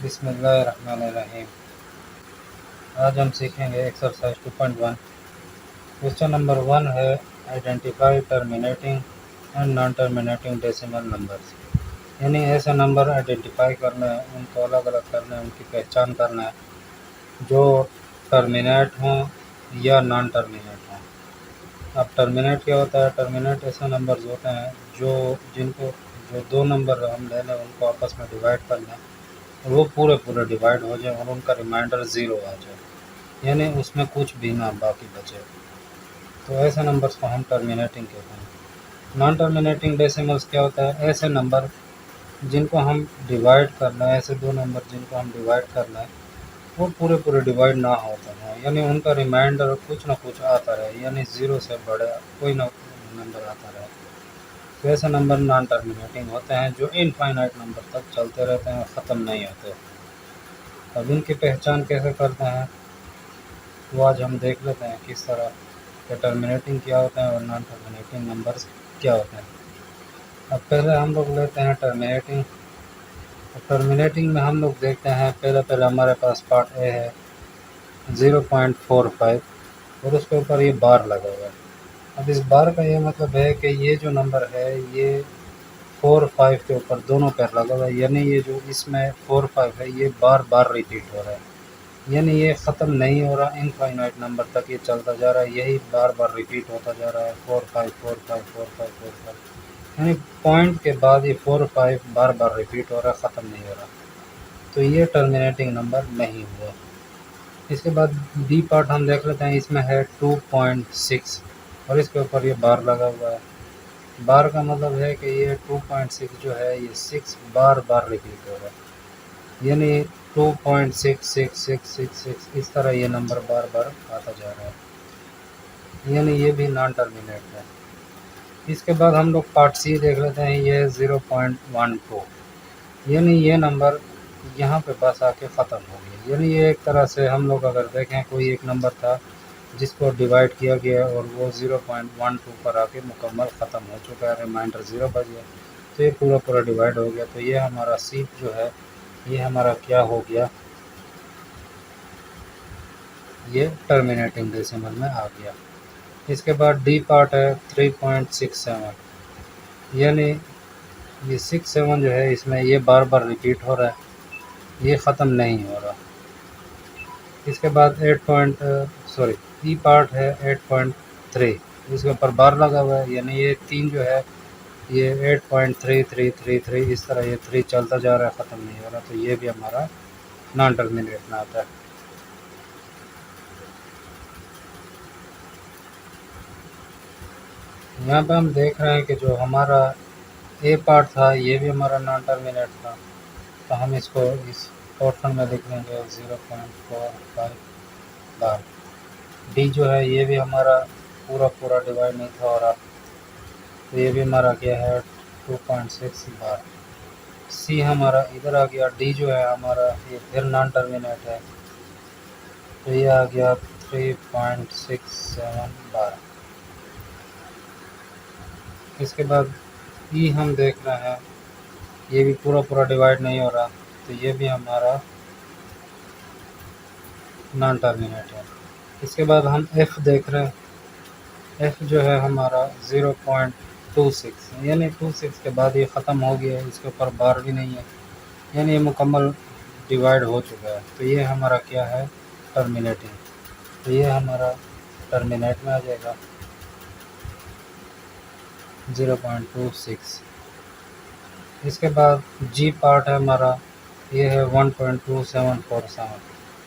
बिस्मिल्लाहिर्रहमानिर्रहीम। आज हम सीखेंगे एक्सरसाइज 2.1। क्वेश्चन नंबर 1 है identify terminating and non terminating decimal numbers. यानी ऐसे नंबर आइडेंटिफाई करना है, उनको अलग अलग करना है, उनकी पहचान करना है जो टर्मिनेट हों या नॉन टर्मिनेट हों। अब टर्मिनेट क्या होता है? टर्मिनेट ऐसे नंबर्स होते हैं जो दो नंबर हम ले लें, उनको आपस में डिवाइड कर लें और वो पूरे डिवाइड हो जाए और उनका रिमाइंडर ज़ीरो आ जाए, यानी उसमें कुछ भी ना बाकी बचे, तो ऐसे नंबर्स को हम टर्मिनेटिंग कहते हैं। नॉन टर्मिनेटिंग डेसिमल्स क्या होता है? ऐसे नंबर जिनको हम डिवाइड करना है, ऐसे दो नंबर जिनको हम डिवाइड करना है वो पूरे डिवाइड ना होते हैं, यानी उनका रिमाइंडर कुछ ना कुछ आता रहे, यानी ज़ीरो से बड़े कोई ना नंबर आता रहे, तो ऐसे नंबर नॉन टर्मिनेटिंग होते हैं जो इनफाइनाइट नंबर तक चलते रहते हैं, ख़त्म नहीं होते। अब इनकी पहचान कैसे करते हैं वो आज हम देख लेते हैं किस तरह के टर्मिनेटिंग क्या होते हैं और नॉन टर्मिनेटिंग नंबर्स क्या होते हैं। अब पहले हम लोग लेते हैं टर्मिनेटिंग। तो टर्मिनेटिंग में हम लोग देखते हैं पहले हमारे पास पार्ट ए है 0.45 और उसके ऊपर ये बार लगा हुआ है। अब इस बार का ये मतलब है कि ये जो नंबर है ये 4-5 के ऊपर दोनों पैर लगा हुआ है, यानी ये जो इसमें 4-5 है ये बार बार रिपीट हो रहा है, यानी ये ख़त्म नहीं हो रहा, इनफाइनाइट नंबर तक ये चलता जा रहा है, यही बार बार रिपीट होता जा रहा है 4-5 4-5 4-5 4-5, यानी पॉइंट के बाद ये 4-5 बार बार रिपीट हो रहा है, ख़त्म नहीं हो रहा, तो ये टर्मिनेटिंग नंबर नहीं हुआ। इसके बाद बी पार्ट हम देख लेते हैं, इसमें है 2.6 और इसके ऊपर ये बार लगा हुआ है। बार का मतलब है कि ये 2.6 जो है ये 6 बार बार रिपीट हो रहा है, यानी 2.6666 इस तरह ये नंबर बार बार आता जा रहा है, यानी ये भी नॉन टर्मिनेट है। इसके बाद हम लोग पार्ट सी देख लेते हैं, ये 0.12, यानी ये नंबर यहाँ पे बस आके ख़त्म हो गया, यानी ये एक तरह से हम लोग अगर देखें कोई एक नंबर था जिसको डिवाइड किया गया और वो 0.12 पर आके मुकम्मल ख़त्म हो चुका है, रिमाइंडर ज़ीरो बच गया, तो ये पूरा डिवाइड हो गया, तो ये हमारा सी जो है ये हमारा क्या हो गया, ये टर्मिनेटिंग डेसिमल में आ गया। इसके बाद डी पार्ट है 3.67, यानी ये 67 जो है इसमें ये बार बार रिपीट हो रहा है, ये ख़त्म नहीं हो रहा। इसके बाद ई पार्ट है 8.3, इसके ऊपर बार लगा हुआ है, यानी ये 3 जो है ये 8.3333 इस तरह ये 3 चलता जा रहा है, ख़त्म नहीं हो रहा, तो ये भी हमारा नॉन टर्मिनेट में आता है। यहाँ पे हम देख रहे हैं कि जो हमारा ए पार्ट था ये भी हमारा नॉन टर्मिनेट था, तो हम इसको इस पोर्शन में लिख लेंगे 0.45 बार। डी जो है ये भी हमारा पूरा डिवाइड नहीं था हो रहा, तो ये भी हमारा क्या है 2.6 बार। सी हमारा इधर आ गया, डी जो है हमारा ये फिर नॉन टर्मिनेट है, तो ये आ गया 3.67 बार। इसके बाद ई हम देख रहे हैं, ये भी पूरा डिवाइड नहीं हो रहा, तो ये भी हमारा नॉन टर्मिनेट है। इसके बाद हम एफ़ देख रहे हैं, एफ़ जो है हमारा 0.26, यानी 26 के बाद ये ख़त्म हो गया है, इसके ऊपर बार भी नहीं है, यानी ये मुकम्मल डिवाइड हो चुका है, तो ये हमारा क्या है टर्मिनेटिंग, तो ये हमारा टर्मिनेट में आ जाएगा 0.26। इसके बाद जी पार्ट है हमारा, ये है 1.2747,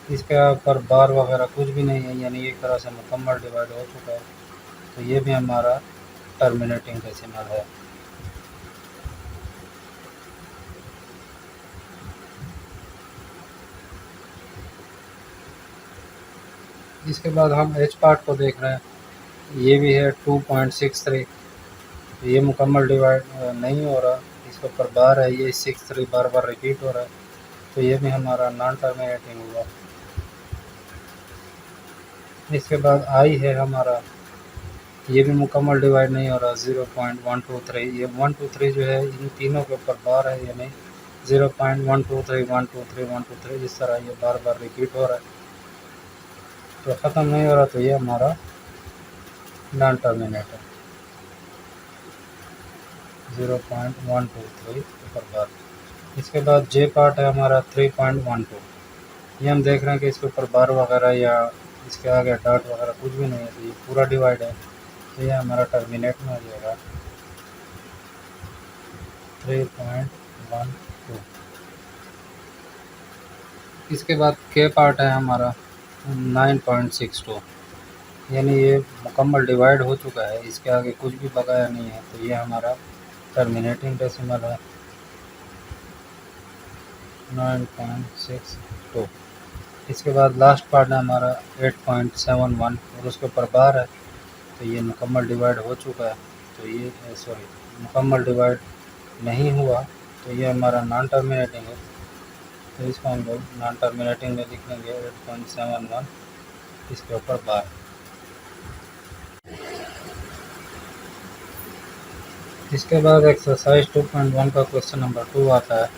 इसके ऊपर बार वगैरह कुछ भी नहीं है, यानी एक तरह से मुकम्मल डिवाइड हो चुका है, तो ये भी हमारा टर्मिनेटिंग डेसिमल है। इसके बाद हम एच पार्ट को देख रहे हैं, ये भी है 2.63, ये मुकम्मल डिवाइड नहीं हो रहा, इसके ऊपर बार है, ये 63 बार बार रिपीट हो रहा है, तो ये भी हमारा नॉन टर्मिनेटिंग हुआ। इसके बाद आई है हमारा, ये भी मुकम्मल डिवाइड नहीं हो रहा, 0.123, ये 123 जो है इन तीनों के ऊपर बार है, यानी 0.123 इस तरह ये बार बार रिपीट हो रहा है, तो ख़त्म नहीं हो रहा, तो ये हमारा नॉन टर्मिनेटर 0.123 ऊपर बार। इसके बाद जे पार्ट है हमारा 3.12। ये हम देख रहे हैं कि इसके ऊपर बार वगैरह या इसके आगे डॉट वगैरह कुछ भी नहीं है, तो ये पूरा डिवाइड है, तो ये हमारा टर्मिनेट में हो जाएगा 3.12। इसके बाद के पार्ट है हमारा 9.62, यानी ये मुकम्मल डिवाइड हो चुका है, इसके आगे कुछ भी बकाया नहीं है, तो ये हमारा टर्मिनेटिंग डेसिमल है 9.62। इसके बाद लास्ट पार्ट है हमारा 8.71 और उसके ऊपर बार है, तो ये मुकम्मल डिवाइड हो चुका है, तो ये मुकम्मल डिवाइड नहीं हुआ, तो ये हमारा नॉन टर्मिनेटिंग है, तो इसको हम लोग नॉन टर्मिनेटिंग में लिख लेंगे 8.71 इसके ऊपर बार। इसके बाद एक्सरसाइज 2.1 का क्वेश्चन नंबर 2 आता है,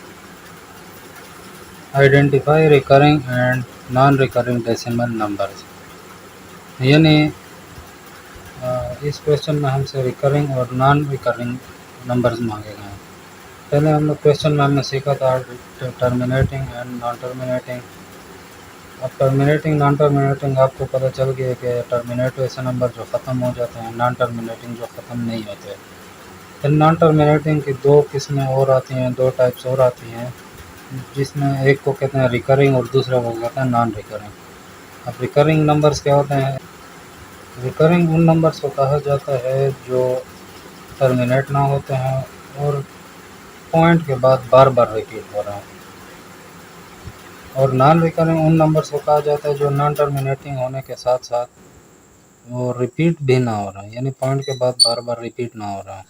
identify recurring and non recurring decimal numbers. यानी इस क्वेश्चन में हमसे रिकरिंग और नॉन रिकरिंग नंबर्स मांगे गए हैं। पहले हम लोग क्वेश्चन में हमने सीखा था टर्मिनेटिंग एंड नॉन टर्मिनेटिंग। अब टर्मिनेटिंग नॉन टर्मिनेटिंग आपको पता चल गया कि टर्मिनेट ऐसे नंबर जो ख़त्म हो जाते हैं, नॉन टर्मिनेटिंग जो ख़त्म नहीं होते। फिर नॉन टर्मिनेटिंग की दो किस्में और आती हैं, दो टाइप्स और आती हैं, जिसमें एक को कहते हैं रिकरिंग और दूसरे को कहते हैं नॉन रिकरिंग। अब रिकरिंग नंबर्स क्या होते हैं? रिकरिंग उन नंबर्स को कहा जाता है जो टर्मिनेट ना होते हैं और पॉइंट के बाद बार बार रिपीट हो रहे हैं। और नॉन रिकरिंग उन नंबर्स को कहा जाता है जो नॉन टर्मिनेटिंग होने के साथ साथ वो रिपीट भी ना हो रहा है, यानी पॉइंट के बाद बार बार रिपीट ना हो रहा है,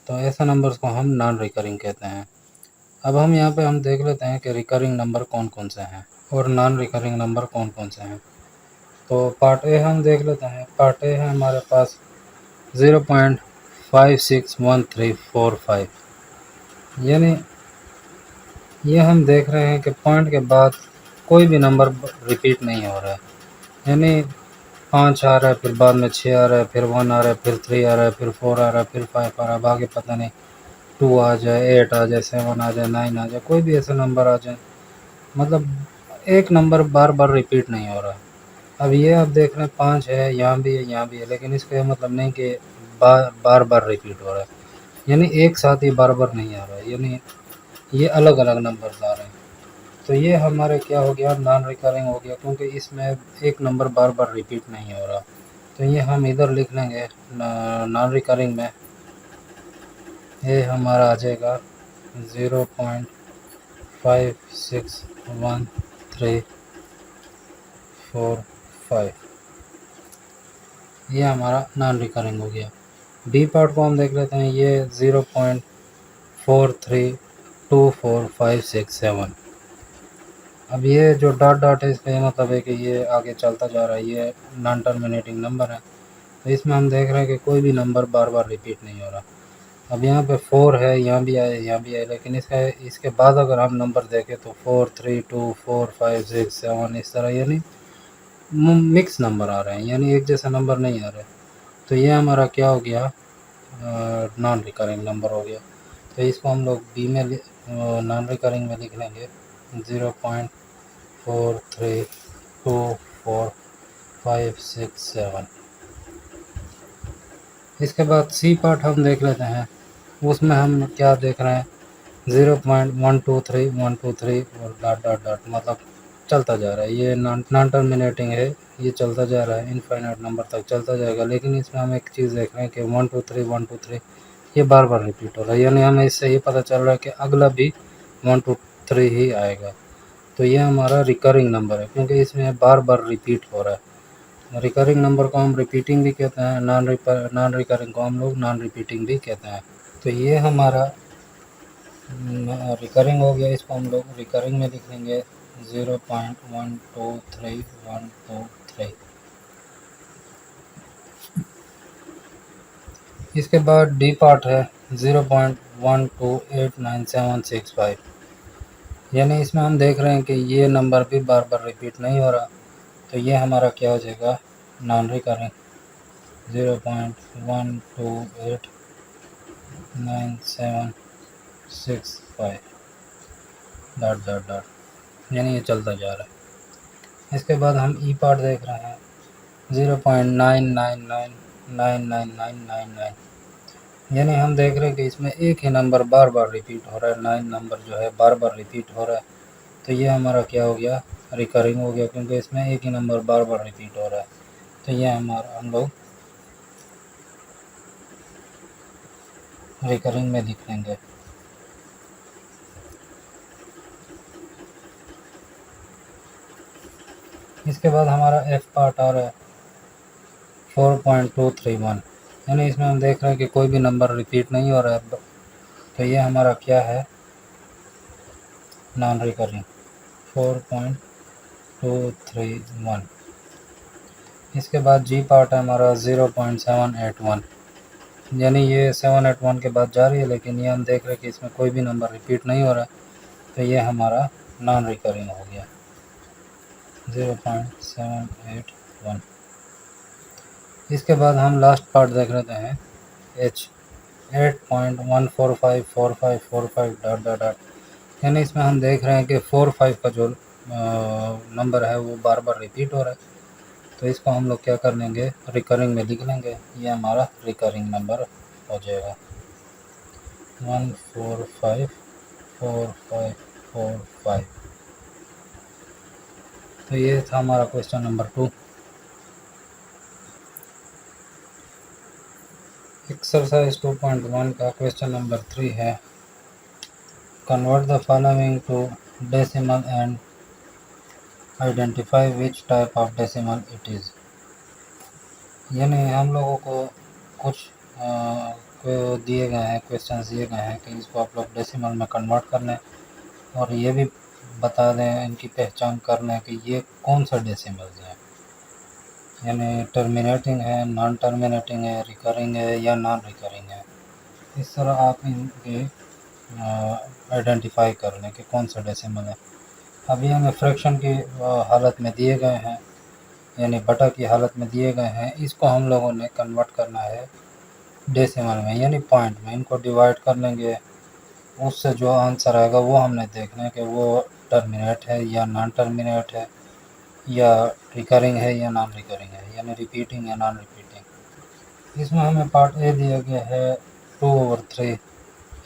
तो ऐसे नंबर्स को हम नॉन रिकरिंग कहते हैं। अब हम यहाँ पे हम देख लेते हैं कि रिकरिंग नंबर कौन कौन से हैं और नॉन रिकरिंग नंबर कौन कौन से हैं। तो पार्ट ए हम देख लेते हैं। पार्ट ए है हमारे पास 0.561345, यानी ये हम देख रहे हैं कि पॉइंट के बाद कोई भी नंबर रिपीट नहीं हो रहा है, यानी 5 आ रहा है, फिर बाद में 6 आ रहा है, फिर 1 आ रहा है, फिर 3 आ रहा है, फिर 4 आ रहा है, फिर 5 आ रहा है, अब आगे पता नहीं 2 आ जाए, 8 आ जाए, 7 आ जाए, 9 आ जाए, कोई भी ऐसा नंबर आ जाए, मतलब एक नंबर बार बार रिपीट नहीं हो रहा। अब ये आप देख रहे हैं 5 है, यहाँ भी है, यहाँ भी है, लेकिन इसका मतलब नहीं कि बार बार रिपीट हो रहा है, यानी एक साथ ही बार बार नहीं आ रहा है, यानी ये अलग अलग नंबर आ रहे हैं। तो ये हमारे क्या हो गया, नॉन रिकरिंग हो गया, क्योंकि इसमें एक नंबर बार बार रिपीट नहीं हो रहा। तो ये हम इधर लिख लेंगे नॉन रिकरिंग में, ये हमारा आ जाएगा 0.561345, ये हमारा नॉन रिकरिंग हो गया। बी पार्ट को हम देख लेते हैं, ये 0.43245667। अब ये जो डॉट डॉट है इसका ये मतलब है कि ये आगे चलता जा रहा है, ये नॉन टर्मिनेटिंग नंबर है, तो इसमें हम देख रहे हैं कि कोई भी नंबर बार बार रिपीट नहीं हो रहा। अब यहाँ पे 4 है, यहाँ भी आए, यहाँ भी आए, लेकिन इसके बाद अगर हम नंबर देखें तो 4 3 2 4 5 6 7 इस तरह, यानी मिक्स नंबर आ रहे हैं, यानी एक जैसा नंबर नहीं आ रहे। तो ये हमारा क्या हो गया, नॉन रिकरिंग नंबर हो गया। तो इसको हम लोग बी में नॉन रिकरिंग में लिख लेंगे 0.43245667। इसके बाद सी पार्ट हम देख लेते हैं, उसमें हम क्या देख रहे हैं, 0.123 और डॉट डॉट डॉट, मतलब चलता जा रहा है, ये नॉन टर्मिनेटिंग है, ये चलता जा रहा है, इनफाइनाइट नंबर तक चलता जाएगा। लेकिन इसमें हम एक चीज़ देख रहे हैं कि 123 ये बार बार रिपीट हो रहा है, यानी हमें इससे ये पता चल रहा है कि अगला भी 123 ही आएगा। तो ये हमारा रिकरिंग नंबर है, क्योंकि इसमें बार बार रिपीट हो रहा है। रिकरिंग नंबर को हम रिपीटिंग भी कहते हैं, नॉन रिकरिंग को हम लोग नॉन रिपीटिंग भी कहते हैं। तो ये हमारा रिकरिंग हो गया, इसको हम लोग रिकरिंग में लिख लेंगे 0.123123। इसके बाद डी पार्ट है 0.128975। यानी इसमें हम देख रहे हैं कि ये नंबर भी बार बार रिपीट नहीं हो रहा, तो ये हमारा क्या हो जाएगा, non recurring. 0.128976 dot dot dot, यानी ये चलता जा रहा है। इसके बाद हम ई पार्ट देख रहे हैं 0.9999999, यानी हम देख रहे हैं कि इसमें एक ही नंबर बार बार रिपीट हो रहा है, 9 नंबर जो है बार बार रिपीट हो रहा है। तो ये हमारा क्या हो गया, रिकरिंग हो गया, क्योंकि इसमें एक ही नंबर बार बार रिपीट हो रहा है। तो ये हमारा हम लोग रिकरिंग में लिख लेंगे। इसके बाद हमारा एफ पार्ट आ रहा है 4.231, यानी इसमें हम देख रहे हैं कि कोई भी नंबर रिपीट नहीं हो रहा है, तो ये हमारा क्या है, नॉन रिकरिंग 4.231। इसके बाद जी पार्ट है हमारा 0.781, यानी ये 781 के बाद जा रही है, लेकिन ये हम देख रहे हैं कि इसमें कोई भी नंबर रिपीट नहीं हो रहा है, तो ये हमारा नॉन रिकरिंग हो गया 0.781। इसके बाद हम लास्ट पार्ट देख लेते हैं एच 8.1454545 डॉट डॉट डॉट, यानी इसमें हम देख रहे हैं कि 45 का जो नंबर है वो बार बार रिपीट हो रहा है, तो इसको हम लोग क्या कर लेंगे, रिकरिंग में लिख लेंगे। ये हमारा रिकरिंग नंबर हो जाएगा 1454545। तो ये था हमारा क्वेश्चन नंबर 2। एक्सरसाइज 2.1 का क्वेश्चन नंबर 3 है, convert the following to decimal and identify which type of decimal it is. यानी हम लोगों को कुछ को दिए गए हैं, क्वेश्चंस दिए गए हैं कि इसको आप लोग डेसिमल में कन्वर्ट कर लें, और ये भी बता दें, इनकी पहचान कर लें कि ये कौन सा डेसिमल्स हैं, यानी टर्मिनेटिंग है, नॉन टर्मिनेटिंग है, रिकरिंग है या नॉन रिकरिंग है। इस तरह आप इनके आइडेंटिफाई कर लें कि कौन सा डेसिमल है। अभी हमें फ्रैक्शन की हालत में दिए गए हैं, यानी बटा की हालत में दिए गए हैं, इसको हम लोगों ने कन्वर्ट करना है डेसिमल में, यानी पॉइंट में। इनको डिवाइड कर लेंगे, उससे जो आंसर आएगा वो हमने देखना है कि वो टर्मिनेट है या नॉन टर्मिनेट है, या रिकरिंग है या नॉन रिकरिंग है, यानी रिपीटिंग या नॉन रिपीटिंग। इसमें हमें पार्ट ए दिया गया है 2/3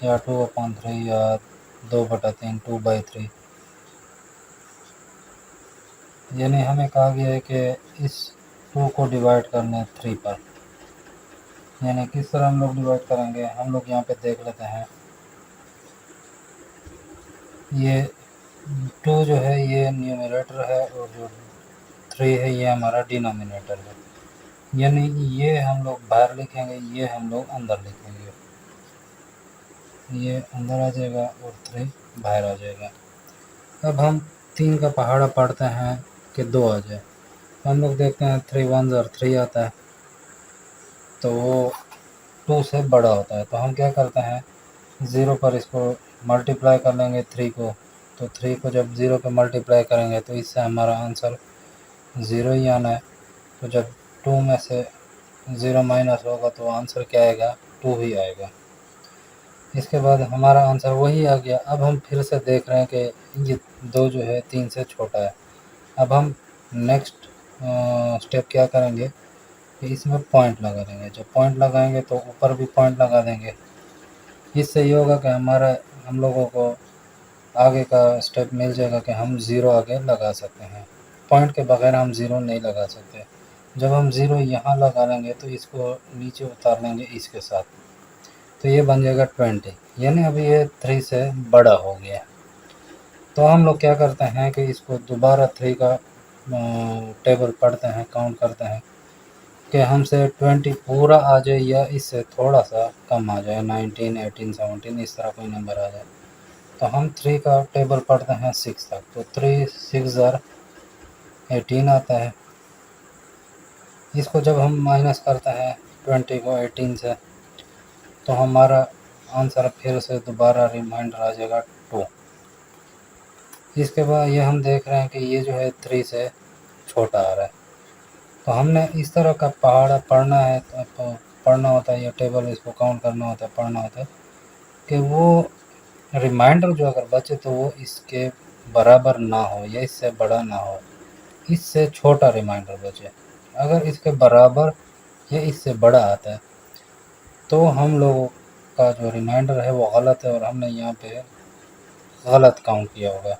या 2/3 या 2/3, 2/3, यानी हमें कहा गया है कि इस 2 को डिवाइड करना है 3 पर। यानी किस तरह हम लोग डिवाइड करेंगे, हम लोग यहाँ पे देख लेते हैं। ये 2 जो है ये न्यूमरेटर है, और जो 3 है ये हमारा डिनोमिनेटर है, यानी ये हम लोग बाहर लिखेंगे, ये हम लोग अंदर लिखेंगे। ये अंदर आ जाएगा और 3 बाहर आ जाएगा। अब हम 3 का पहाड़ा पढ़ते हैं कि 2 आ जाए, तो हम लोग देखते हैं 3 1 और 3 आता है, तो वो 2 से बड़ा होता है। तो हम क्या करते हैं, 0 पर इसको मल्टीप्लाई कर लेंगे 3 को, तो 3 को जब 0 पे मल्टीप्लाई करेंगे तो इससे हमारा आंसर 0 ही आना है। तो जब 2 में से 0 माइनस होगा तो आंसर क्या आएगा, 2 ही आएगा। इसके बाद हमारा आंसर वही आ गया। अब हम फिर से देख रहे हैं कि ये 2 जो है 3 से छोटा है। अब हम नेक्स्ट स्टेप क्या करेंगे कि इसमें पॉइंट लगा देंगे। जब पॉइंट लगाएंगे तो ऊपर भी पॉइंट लगा देंगे। इससे ये होगा कि हम लोगों को आगे का स्टेप मिल जाएगा कि हम 0 आगे लगा सकते हैं। पॉइंट के बगैर हम 0 नहीं लगा सकते। जब हम 0 यहाँ लगा लेंगे तो इसको नीचे उतार लेंगे इसके साथ, तो ये बन जाएगा 20, यानी अभी ये 3 से बड़ा हो गया। तो हम लोग क्या करते हैं कि इसको दोबारा 3 का टेबल पढ़ते हैं, काउंट करते हैं कि हमसे 20 पूरा आ जाए या इससे थोड़ा सा कम आ जाए, 19 18 17 इस तरह कोई नंबर आ जाए। तो हम 3 का टेबल पढ़ते हैं 6 तक, तो 3 6 ज़र 18 आता है। इसको जब हम माइनस करते हैं 20 को 18 से, तो हमारा आंसर फिर से दोबारा रिमाइंडर आ जाएगा 2। इसके बाद ये हम देख रहे हैं कि ये जो है 3 से छोटा आ रहा है। तो हमने इस तरह का पहाड़ पढ़ना है तो पढ़ना होता है, या टेबल इसको काउंट करना होता है, पढ़ना होता है कि वो रिमाइंडर जो अगर बचे तो वो इसके बराबर ना हो या इससे बड़ा ना हो, इससे छोटा रिमाइंडर बचे। अगर इसके बराबर या इससे बड़ा आता है तो हम लोगों का जो रिमाइंडर है वो गलत है और हमने यहाँ पे गलत काउंट किया होगा,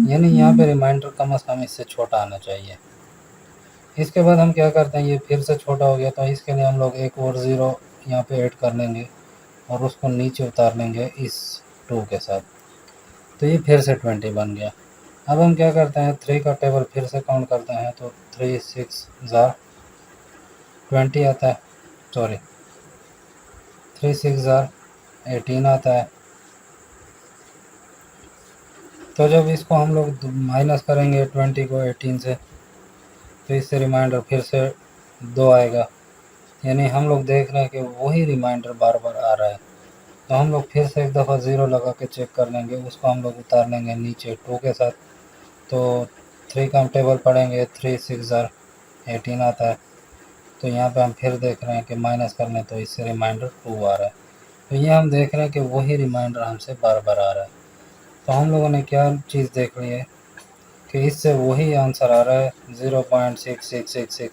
यानी यहाँ पे रिमाइंडर कम से कम इससे छोटा आना चाहिए। इसके बाद हम क्या करते हैं, ये फिर से छोटा हो गया तो इसके लिए हम लोग एक और ज़ीरो यहाँ पे ऐड कर लेंगे और उसको नीचे उतार लेंगे इस 2 के साथ, तो ये फिर से 20 बन गया। अब हम क्या करते हैं, 3 का टेबल फिर से काउंट करते हैं तो 3 6 ज़ार 20 आता है, सॉरी 3 6 ज़ार 18 आता है। तो जब इसको हम लोग माइनस करेंगे 20 को 18 से तो इससे रिमाइंडर फिर से 2 आएगा, यानी हम लोग देख रहे हैं कि वही रिमाइंडर बार बार आ रहा है। तो हम लोग फिर से एक दफ़ा ज़ीरो लगा के चेक कर लेंगे, उसको हम लोग उतार लेंगे नीचे 2 के साथ, तो 3 का हम टेबल पढ़ेंगे 3 6 ज़ार 18 आता है। तो यहाँ पे हम फिर देख रहे हैं कि माइनस करने तो इससे रिमाइंडर 2 आ रहा है। तो ये हम देख रहे हैं कि वही रिमाइंडर हमसे बार बार आ रहा है। तो हम लोगों ने क्या चीज़ देख ली है कि इससे वही आंसर आ रहा है 0.6666।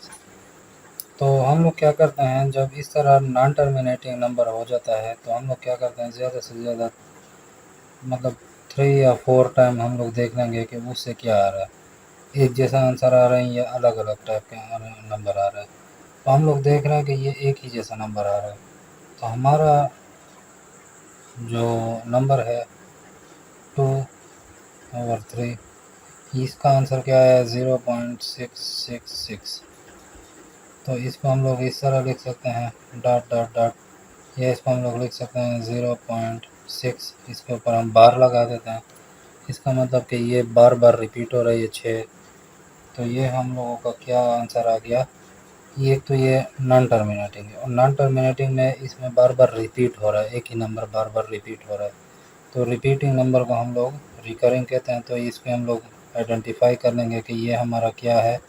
तो हम लोग क्या करते हैं, जब इस तरह नॉन टर्मिनेटिंग नंबर हो जाता है तो हम लोग क्या करते हैं, ज़्यादा से ज़्यादा मतलब 3 या 4 टाइम हम लोग देख लेंगे कि उससे क्या आ रहा है, एक जैसा आंसर आ रहा है या अलग अलग टाइप के नंबर आ रहा है। तो हम लोग देख रहे हैं कि ये एक ही जैसा नंबर आ रहा है। तो हमारा जो नंबर है 2/3, इसका आंसर क्या है 0.666। तो इसको हम लोग इस तरह लिख सकते हैं डॉट डॉट डॉट, या इसको हम लोग लिख सकते हैं 0.6, इसके ऊपर हम बार लगा देते हैं। इसका मतलब कि ये बार बार रिपीट हो रहा है ये 6। तो ये हम लोगों का क्या आंसर आ गया, ये तो ये नॉन टर्मिनेटिंग है, और नॉन टर्मिनेटिंग में इसमें बार बार रिपीट हो रहा है, एक ही नंबर बार बार रिपीट हो रहा है। तो रिपीटिंग नंबर को हम लोग रिकरिंग कहते हैं। तो इसमें हम लोग आइडेंटिफाई कर लेंगे कि ये हमारा क्या है,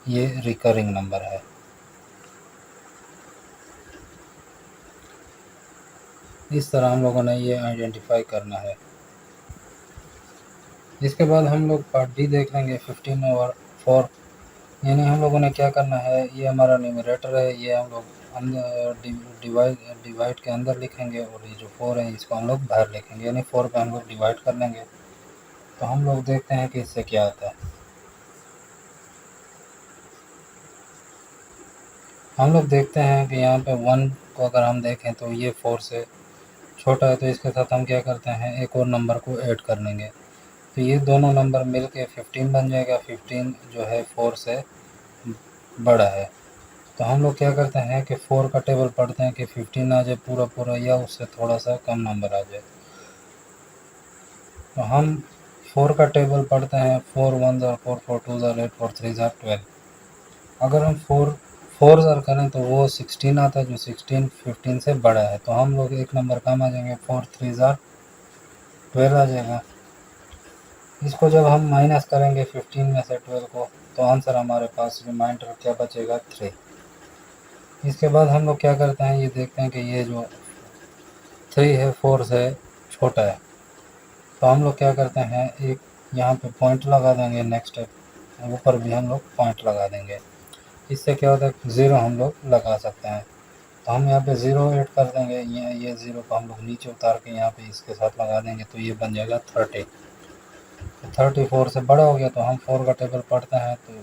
ये रिकरिंग नंबर है। इस तरह हम लोगों ने ये आइडेंटिफाई करना है। इसके बाद हम लोग पार्ट डी देख लेंगे 15/4, यानी हम लोगों ने क्या करना है, ये हमारा न्यूमरेटर है, ये हम लोग अंदर डिवाइड के अंदर लिखेंगे और ये जो 4 है इसको हम लोग बाहर लिखेंगे, यानी 4 पे हम लोग डिवाइड कर लेंगे। तो हम लोग देखते हैं कि इससे क्या आता है। हम लोग देखते हैं कि यहाँ पे 1 को अगर हम देखें तो ये 4 से छोटा है, तो इसके साथ हम क्या करते हैं, एक और नंबर को ऐड कर लेंगे। तो ये दोनों नंबर मिल के 15 बन जाएगा। 15 जो है 4 से बड़ा है। तो हम लोग क्या करते हैं कि 4 का टेबल पढ़ते हैं कि 15 आ जाए पूरा पूरा, या उससे थोड़ा सा कम नंबर आ जाए। तो हम 4 का टेबल पढ़ते हैं 4 1 ज़ार 4 4 2 ज़ार 8 4 3 ज़ार 12। अगर हम 4 ज़ार करें तो वो 16 आता है, जो 16 15 से बड़ा है। तो हम लोग एक नंबर कम आ जाएंगे, 4 3 ज़ार 12 आ जाएगा। इसको जब हम माइनस करेंगे 15 में से 12 को, तो आंसर हमारे पास रिमाइंडर क्या बचेगा 3। इसके बाद हम लोग क्या करते हैं, ये देखते हैं कि ये जो 3 है 4 से छोटा है। तो हम लोग क्या करते हैं, एक यहाँ पे पॉइंट लगा देंगे, नेक्स्ट ऊपर भी हम लोग पॉइंट लगा देंगे। इससे क्या होता है, ज़ीरो हम लोग लगा सकते हैं। तो हम यहाँ पे ज़ीरो ऐड कर देंगे, ये ज़ीरो को हम लोग नीचे उतार के यहाँ पे इसके साथ लगा देंगे, तो ये बन जाएगा 30। तो 34 से बड़ा हो गया, तो हम 4 का टेबल पढ़ते हैं तो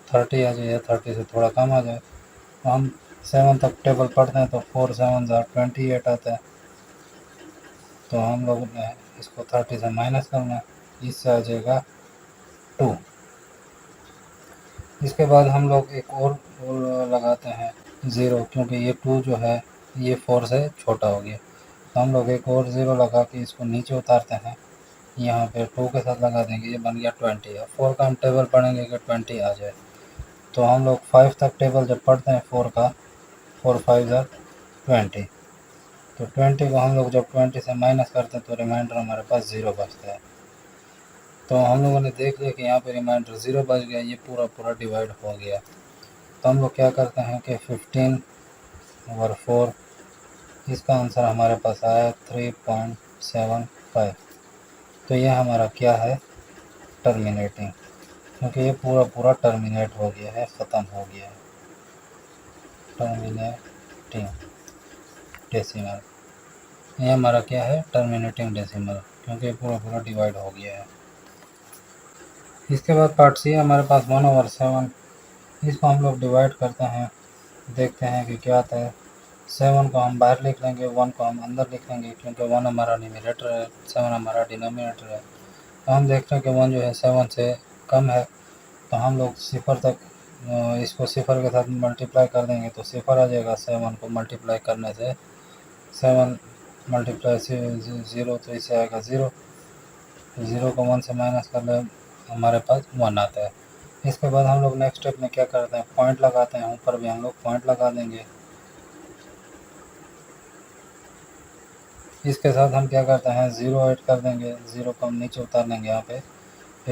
30 आ जाए, 30 से थोड़ा कम आ जाए। तो हम 7 तक टेबल पढ़ते हैं तो 4 7 ज़ार 28 आता है। तो हम लोग ने इसको 30 से माइनस करना है, इससे आ जाएगा 2। इसके बाद हम लोग एक और लगाते हैं ज़ीरो, क्योंकि ये 2 जो है ये 4 से छोटा हो गया। तो हम लोग एक और ज़ीरो लगा के इसको नीचे उतारते हैं, यहाँ पे 2 के साथ लगा देंगे, ये बन गया 20। अब 4 का हम टेबल पढ़ेंगे कि 20 आ जाए। तो हम लोग 5 तक टेबल जब पढ़ते हैं 4 का, 4 5 ज़ार 20। तो 20 को हम लोग जब 20 से माइनस करते हैं तो रिमाइंडर हमारे पास 0 बचता है। तो हम लोगों ने देख लिया कि यहाँ पे रिमाइंडर 0 बच गया, ये पूरा पूरा डिवाइड हो गया। तो हम लोग क्या करते हैं कि 15/4, इसका आंसर हमारे पास आया 3.75। तो ये हमारा क्या है, टर्मिनेटिंग, क्योंकि ये पूरा पूरा टर्मिनेट हो गया है, ख़त्म हो गया है। टर्मिनेटिंग डेसिमल, ये हमारा क्या है, टर्मिनेटिंग डेसिमल, क्योंकि पूरा पूरा डिवाइड हो गया है। इसके बाद पार्ट सी हमारे पास 1/7, इसको हम लोग डिवाइड करते हैं, देखते हैं कि क्या आता है। 7 को हम बाहर लिख लेंगे, 1 को हम अंदर लिख लेंगे, क्योंकि 1 हमारा न्यूमरेटर है, 7 हमारा डिनोमिनेटर है। तो हम देखते हैं कि 1 जो है 7 से कम है, तो हम लोग सिफर तक इसको सिफर के साथ मल्टीप्लाई कर देंगे तो सिफर आ जाएगा। 7 को मल्टीप्लाई करने से 7 मल्टीप्लाई से 0, तो इससे आएगा 0। 0 को 1 से माइनस कर ले, हमारे पास 1 आता है। इसके बाद हम लोग नेक्स्ट स्टेप में क्या करते हैं, पॉइंट लगाते हैं। ऊपर भी हम लोग पॉइंट लगा देंगे। इसके साथ हम क्या करते हैं, 0 ऐड कर देंगे, 0 को हम नीचे उतार लेंगे, यहाँ पे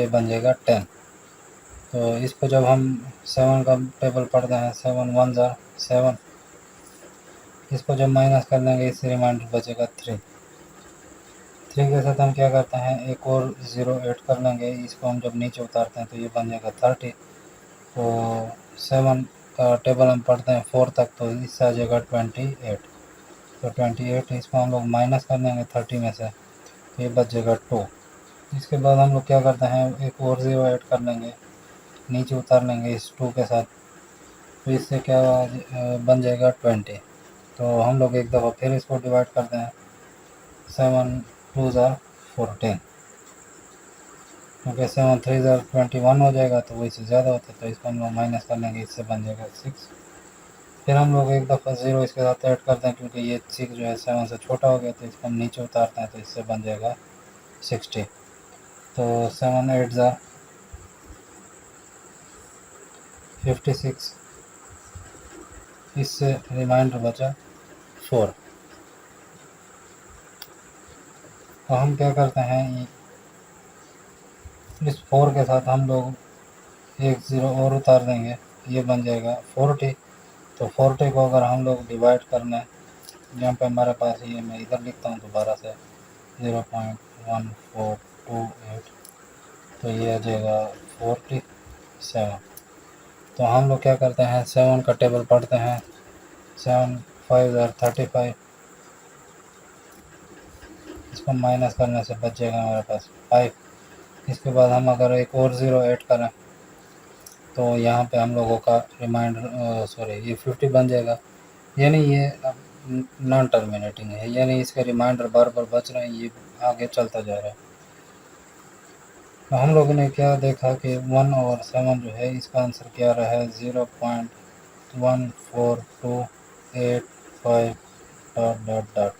बन जाएगा 10। तो इसको जब हम 7 का टेबल पढ़ते हैं, 7 1 ज़ा 7, इसको जब माइनस कर लेंगे, इससे रिमाइंडर बचेगा 3। 3 के साथ हम क्या करते हैं, एक और 0 ऐड कर लेंगे, इसको हम जब नीचे उतारते हैं तो ये बन जाएगा 30। तो 7 का टेबल हम पढ़ते हैं 4 तक, तो इससे आ जाएगा 28। तो 28, इसको हम लोग माइनस कर लेंगे 30 में से, तो ये बच जाएगा 2। इसके बाद हम लोग क्या करते हैं, एक और 0 ऐड कर लेंगे, नीचे उतार लेंगे इस 2 के साथ, तो इससे क्या बन जाएगा 20। तो हम लोग एक दफ़ा फिर इसको डिवाइड करते हैं, 7 2 ज़ा 14, क्योंकि 7 3 ज़ा 21 हो जाएगा, तो वही से ज़्यादा होता है, तो इसको हम लोग माइनस कर लेंगे, इससे बन जाएगा 6। फिर हम लोग एक दफ़ा 0 इसके साथ ऐड करते हैं, क्योंकि ये 6 जो है 7 से छोटा हो गया, तो इसको हम नीचे उतारते हैं, तो इससे बन जाएगा 60। तो 7 8 ज़ा 56, इससे रिमाइंडर बचा 4। तो हम क्या करते हैं, इस 4 के साथ हम लोग एक 0 और उतार देंगे, ये बन जाएगा 40। तो 40 को अगर हम लोग डिवाइड करना है, यहाँ पे हमारे पास ये, मैं इधर लिखता हूँ दोबारा से, 0.1428, तो ये आ जाएगा 47। तो हम लोग क्या करते हैं, 7 का टेबल पढ़ते हैं, 7 5 ज़ा 35, इसको माइनस करने से बच जाएगा हमारे पास 5। इसके बाद हम अगर एक और 0 ऐड करें, तो यहाँ पे हम लोगों का रिमाइंडर सॉरी ये 50 बन जाएगा, यानी ये नॉन टर्मिनेटिंग है, यानी इसके रिमाइंडर बार बार बच रहे हैं, ये आगे चलता जा रहा है। तो हम लोगों ने क्या देखा कि 1/7 जो है, इसका आंसर क्या रहा है, 0.14285 डॉट डॉट डॉट,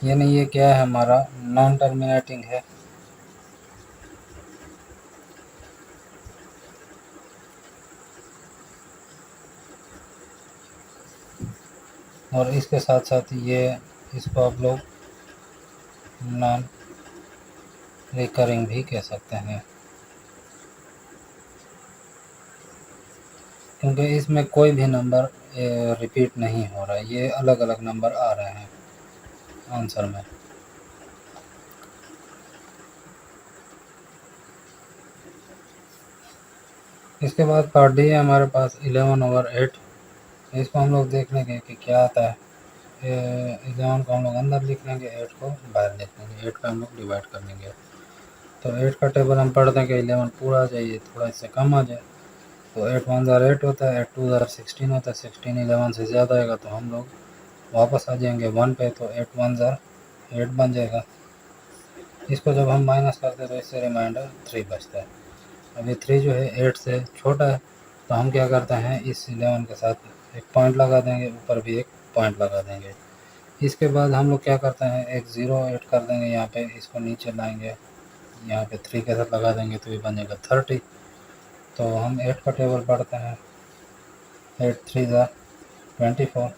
यानी ये क्या है, हमारा नॉन टर्मिनेटिंग है। और इसके साथ साथ ये, इसको आप लोग नॉन रिकरिंग भी कह सकते हैं, क्योंकि इसमें कोई भी नंबर रिपीट नहीं हो रहा है, ये अलग अलग नंबर आ रहे हैं आंसर में। इसके बाद पार्ट डी है हमारे पास 11/8, इसको हम लोग देख लेंगे कि क्या आता है। 11 को हम लोग अंदर लिख लेंगे, 8 को बाहर लिख लेंगे, 8 का हम लोग डिवाइड कर लेंगे। तो 8 का टेबल हम पढ़ दें कि 11 पूरा आ जाए, थोड़ा इससे कम आ जाए, तो 8 1 ज़ा 8 होता है, 8 2 ज़ा 16 होता है, 16 11 से ज़्यादा आएगा, तो हम लोग वापस आ जाएंगे 1 पे, तो 8 1 ज़ा 8 बन जाएगा। इसको जब हम माइनस करते हैं, तो इससे रिमाइंडर 3 बचता है। अभी 3 जो है 8 से छोटा है, तो हम क्या करते हैं, इस 11 के साथ एक पॉइंट लगा देंगे, ऊपर भी एक पॉइंट लगा देंगे। इसके बाद हम लोग क्या करते हैं, एक 0 ऐड कर देंगे यहाँ पे, इसको नीचे लाएंगे, यहाँ पे 3 के साथ लगा देंगे, तो ये बनेगा 30। तो हम 8 का टेबल पढ़ते हैं, 8 3 ज़ा 24,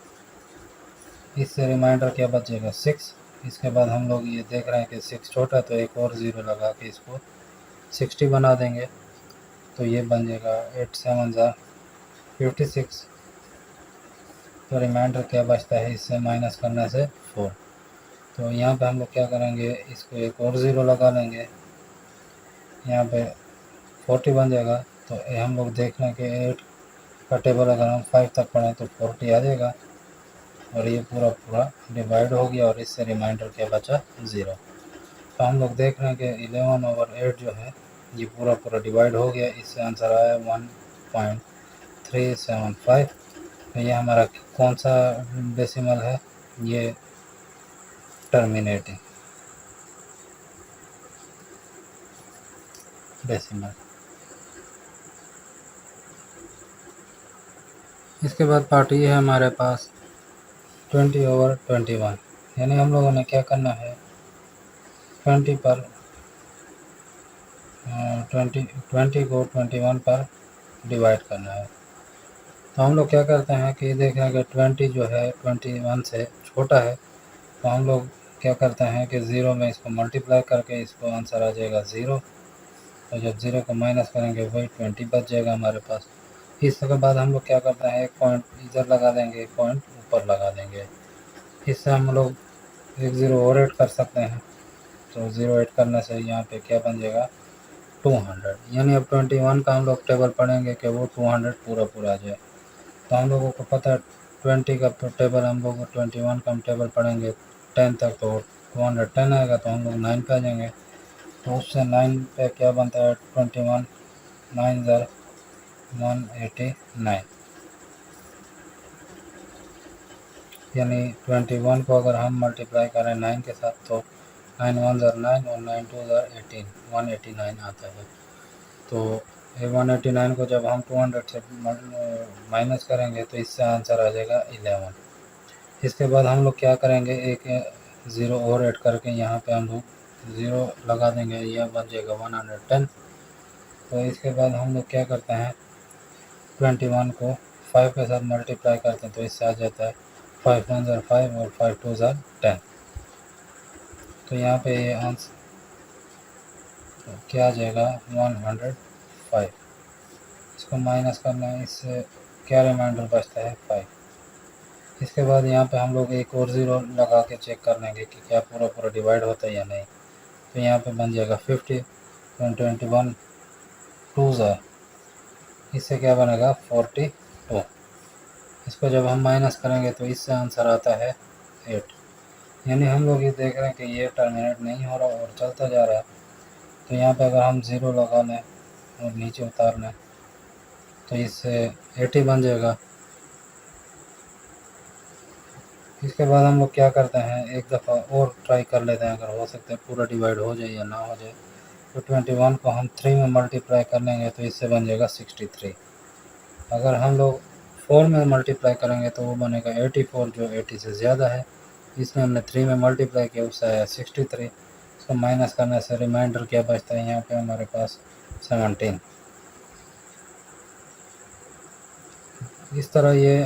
इससे रिमाइंडर क्या बचेगा 6। इसके बाद हम लोग ये देख रहे हैं कि 6 छोटा, तो एक और ज़ीरो लगा के इसको 60 बना देंगे। तो ये बन जाएगा 8 7 ज़ा 56। तो रिमाइंडर क्या बचता है इससे माइनस करने से 4। तो यहाँ पे हम लोग क्या करेंगे, इसको एक और ज़ीरो लगा लेंगे, यहाँ पे 40 बन जाएगा। तो ये हम लोग देख रहे हैं कि 8 का टेबल अगर हम 5 तक पढ़ें तो 40 आ जाएगा, और ये पूरा पूरा डिवाइड हो गया, और इससे रिमाइंडर क्या बचा 0। तो हम लोग देख रहे हैं कि 11/8 जो है ये पूरा पूरा डिवाइड हो गया, इससे आंसर आया 1.375। तो ये हमारा कौन सा डेसिमल है, ये टर्मिनेटिंग डेसिमल। इसके बाद पार्ट ये है हमारे पास 20/21, यानी हम लोगों ने क्या करना है, 20 पर 20 को 21 पर डिवाइड करना है। तो हम लोग क्या करते हैं कि देख रहे हैं कि 20 जो है 21 से छोटा है, तो हम लोग क्या करते हैं कि ज़ीरो में इसको मल्टीप्लाई करके इसको आंसर आ जाएगा 0। तो जब 0 को माइनस करेंगे वही 20 बच जाएगा हमारे पास। इसके बाद हम लोग क्या करते हैं, एक पॉइंट इधर लगा देंगे, एक पॉइंट ऊपर लगा देंगे, इससे हम लोग एक ज़ीरो और ऐड कर सकते हैं। तो ज़ीरो ऐड करने से यहाँ पे क्या बन जाएगा 200, यानी अब 21 का हम लोग टेबल पढ़ेंगे कि वो 200 पूरा पूरा आ जाए। तो हम लोगों को पता है 20 का टेबल, हम लोग 21 का हम टेबल पढ़ेंगे 10 तक, तो 210 आएगा। तो हम लोग 9 पे आ जाएंगे, तो उससे 9 पे क्या बनता है 21 9 ज़र 189, यानी 21 को अगर हम मल्टीप्लाई करें 9 के साथ तो 9 1 ज़र 9 और 9 2 ज़र 18, 189 आता है। तो ये 189 को जब हम 200 से माइनस करेंगे तो इससे आंसर आ जाएगा 11। इसके बाद हम लोग क्या करेंगे, एक ज़ीरो और ऐड करके यहाँ पे हम लोग ज़ीरो लगा देंगे, यह बन जाएगा 110। तो इसके बाद हम लोग क्या करते हैं, 21 को 5 के साथ मल्टीप्लाई करते हैं, तो इससे आ जाता है 5 1 ज़र 5 और 5 2 ज़र 10। तो यहाँ पे ये आंसर क्या आ जाएगा 105। इसको माइनस करना है, इससे क्या रिमाइंडर बचता है 5। इसके बाद यहाँ पे हम लोग एक और ज़ीरो लगा के चेक कर लेंगे कि क्या पूरा पूरा डिवाइड होता है या नहीं। तो यहाँ पे बन जाएगा 50 21 2 ज़र, इससे क्या बनेगा 42। इसको जब हम माइनस करेंगे तो इससे आंसर आता है 8। यानी हम लोग ये देख रहे हैं कि ये टर्मिनेट नहीं हो रहा और चलता जा रहा है। तो यहाँ पे अगर हम ज़ीरो लगा लें और नीचे उतार लें तो इससे 80 बन जाएगा। इसके बाद हम लोग क्या करते हैं, एक दफ़ा और ट्राई कर लेते हैं, अगर हो सकता है पूरा डिवाइड हो जाए या ना हो जाए। तो 21 को हम 3 में मल्टीप्लाई कर लेंगे तो इससे बन जाएगा 63। अगर हम लोग 4 में मल्टीप्लाई करेंगे तो वो बनेगा 84, जो 80 से ज़्यादा है। इसमें हमने 3 में मल्टीप्लाई किया, उससे आया 63। इसको माइनस करने से रिमाइंडर क्या बचता है यहाँ पे हमारे पास 17। इस तरह ये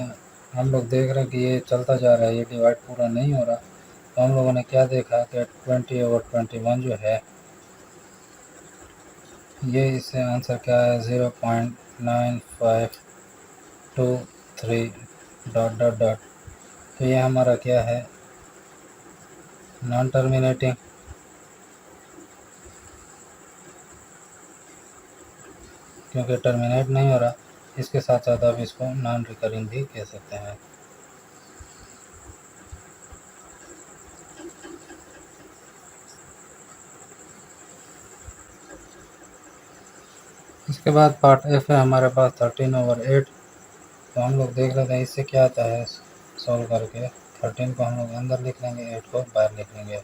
हम लोग देख रहे हैं कि ये चलता जा रहा है, ये डिवाइड पूरा नहीं हो रहा। तो हम लोगों ने क्या देखा कि 20/21 जो है ये, इससे आंसर क्या है 0.9523 डॉट डॉट डॉट। तो ये हमारा क्या है नॉन टर्मिनेटिंग, क्योंकि टर्मिनेट नहीं हो रहा। इसके साथ साथ आप इसको नॉन रिकरिंग भी कह सकते हैं। इसके बाद पार्ट एफ है हमारे पास 13/8। तो हम लोग देख लेते हैं इससे क्या आता है सॉल्व करके। 13 को हम लोग अंदर लिख लेंगे, 8 को बाहर लिख लेंगे।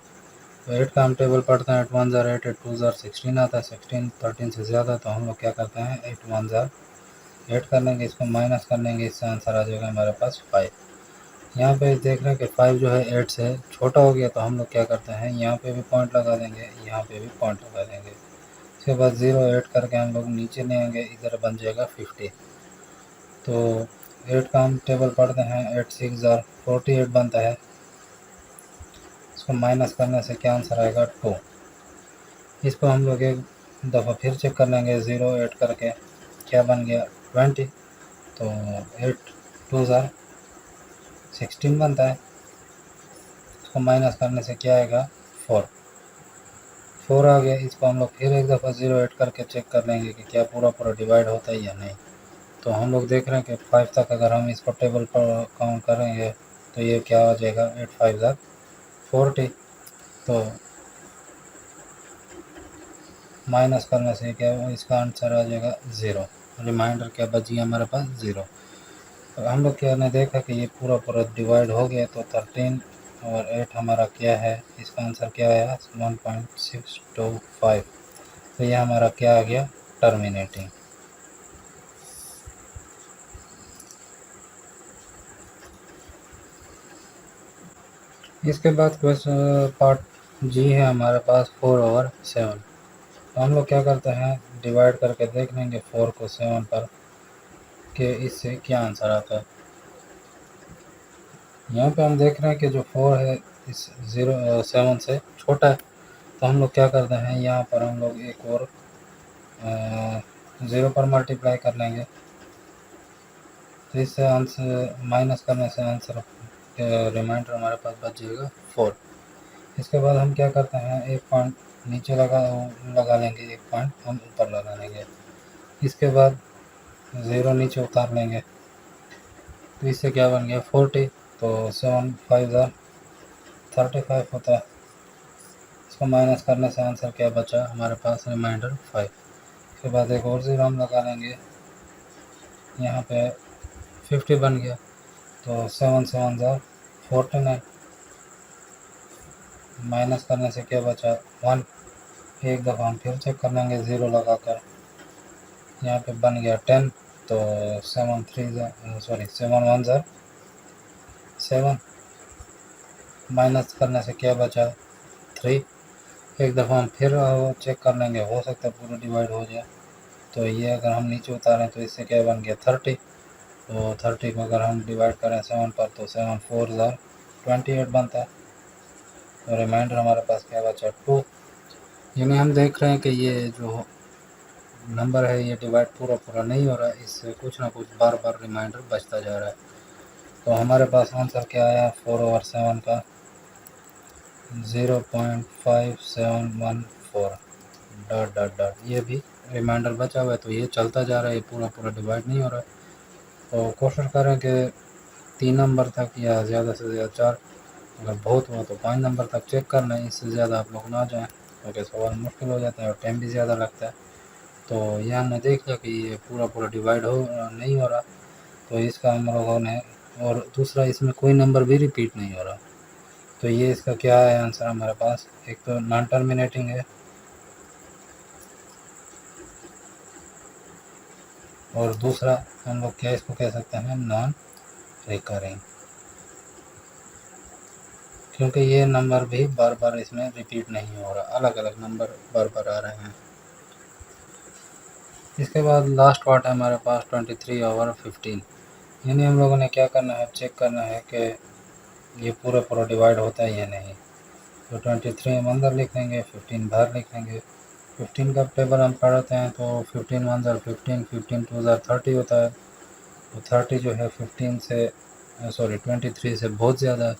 तो 8 का हम टेबल पढ़ते हैं, 8 1 ज़र 8, 8 2 ज़र 16 आता है। 16 13 से ज़्यादा, तो हम लोग क्या करते हैं 8 1 ज़र 8 कर लेंगे, इसको माइनस कर लेंगे, इससे आंसर आ जाएगा हमारे पास 5। यहाँ पे देख रहे हैं कि 5 जो है 8 से छोटा हो गया, तो हम लोग क्या करते हैं यहाँ पे भी पॉइंट लगा देंगे, यहाँ पे भी पॉइंट लगा देंगे। उसके बाद 0 ऐड करके हम लोग नीचे ले आएंगे, इधर बन जाएगा 50। तो 8 का हम टेबल पढ़ते हैं, 8 6 ज़र 48 बनता है। इसको इसको माइनस करने से क्या आंसर आएगा 2। इसको हम लोग एक दफ़ा फिर चेक कर लेंगे 0 ऐड करके, क्या बन गया 20। तो 8 2 ज़ार 16 बनता है। इसको माइनस करने से क्या आएगा 4 आ गया। इसको हम लोग फिर एक दफ़ा 0 ऐड करके चेक कर लेंगे कि क्या पूरा पूरा डिवाइड होता है या नहीं। तो हम लोग देख रहे हैं कि 5 तक अगर हम इसको टेबल पर काउंट करेंगे तो ये क्या हो जाएगा 8 5 ज़ार 40। तो माइनस करने से क्या इसका आंसर आ जाएगा 0। रिमाइंडर क्या बची हमारे पास 0। तो हम लोग क्या ने देखा कि ये पूरा पूरा डिवाइड हो गया। तो 13 और 8 हमारा क्या है, इसका आंसर क्या आया 1.625। तो ये हमारा क्या आ गया टर्मिनेटिंग। इसके बाद क्वेश्चन पार्ट जी है हमारे पास 4/7। तो हम लोग क्या करते हैं डिवाइड करके देख लेंगे 4 को 7 पर कि इससे क्या आंसर आता है। यहाँ पे हम देख रहे हैं कि जो 4 है इस 7 से छोटा है। तो हम लोग क्या करते हैं यहाँ पर हम लोग एक और 0 पर मल्टीप्लाई कर लेंगे। तो इससे आंसर माइनस करने से आंसर रिमाइंडर हमारे पास बच जाएगा 4। इसके बाद हम क्या करते हैं एक पॉइंट नीचे लगा लेंगे, एक पॉइंट हम ऊपर लगा लेंगे। इसके बाद 0 नीचे उतार लेंगे। तो इससे क्या बन गया 40। तो 7 5 ज़ार 35 होता है। इसको माइनस करने से आंसर क्या बचा हमारे पास रिमाइंडर 5। इसके बाद एक और 0 हम लगा लेंगे, यहाँ पे 50 बन गया। तो 7 7 ज़ार 49। माइनस करने से क्या बचा 1। एक दफ़ा हम फिर चेक कर लेंगे 0 लगाकर, यहाँ पे बन गया 10। तो 7 1 ज़ार 7। माइनस करने से क्या बचा 3। एक दफ़ा हम फिर चेक कर लेंगे, हो सकता है पूरा डिवाइड हो जाए। तो ये अगर हम नीचे उतारें तो इससे क्या बन गया 30। तो 30 को अगर हम डिवाइड करें 7 पर तो 7 4 ज़ार 28 बनता है। तो रिमाइंडर हमारे पास क्या बचा 2। यानी हम देख रहे हैं कि ये जो नंबर है ये डिवाइड पूरा पूरा नहीं हो रहा है, इससे कुछ ना कुछ बार बार रिमाइंडर बचता जा रहा है। तो हमारे पास आंसर क्या आया 4/7 का 0.5714 डॉट डॉट डॉट। ये भी रिमाइंडर बचा हुआ है। तो ये चलता जा रहा है, ये पूरा पूरा डिवाइड नहीं हो रहा है। तो कोशिश करें कि 3 नंबर तक या ज़्यादा से ज़्यादा 4, अगर बहुत हुआ तो 5 नंबर तक चेक करना है। इससे ज़्यादा आप लोग ना जाएं क्योंकि सवाल मुश्किल हो जाता है और टाइम भी ज़्यादा लगता है। तो ये हमने देख लिया कि ये पूरा पूरा डिवाइड नहीं हो रहा। तो इसका हम लोगों ने, और दूसरा इसमें कोई नंबर भी रिपीट नहीं हो रहा। तो ये इसका क्या है आंसर हमारे पास, एक तो नॉन टर्मिनेटिंग है और दूसरा हम लोग क्या इसको कह सकते हैं नॉन रिकरिंग, क्योंकि ये नंबर भी बार बार इसमें रिपीट नहीं हो रहा, अलग अलग नंबर बार बार आ रहे हैं। इसके बाद लास्ट पार्ट है हमारे पास 23/15। यानी हम लोगों ने क्या करना है चेक करना है कि ये पूरा पूरा डिवाइड होता है या नहीं। तो 23 हम अंदर लिख लेंगे, 15 बाहर लिख लेंगे। 15 का टेबल हम पढ़ते हैं तो 15 1 ज़ार 15, 15 2 ज़ार 30 होता है। तो 30 जो है 23 से बहुत ज़्यादा है।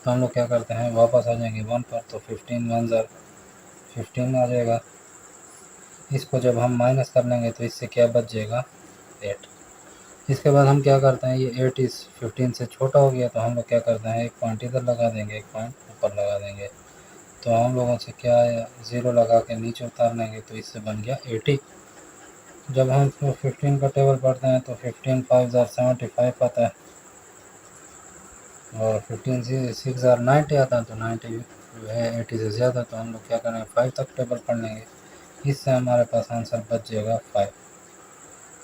तो हम लोग क्या करते हैं वापस आ जाएंगे 1 पर। तो 15 1 ज़ार 15 आ जाएगा। इसको जब हम माइनस कर लेंगे तो इससे क्या बच जाएगा 8। इसके बाद हम क्या करते हैं ये 8 इस 15 से छोटा हो गया। तो हम लोग क्या करते हैं एक पॉइंट इधर लगा देंगे, एक पॉइंट ऊपर लगा देंगे। तो हम लोगों से क्या है 0 लगा के नीचे उतार लेंगे। तो इससे बन गया 80। जब हम 15 का टेबल पढ़ते हैं तो 15 5 ज़ार 75 आता है और 15 6 ज़ार 90 आता है। तो 90 जो है 80 से ज़्यादा। तो हम लोग क्या करेंगे 5 तक टेबल पढ़ लेंगे। इससे हमारे पास आंसर बच जाएगा 5।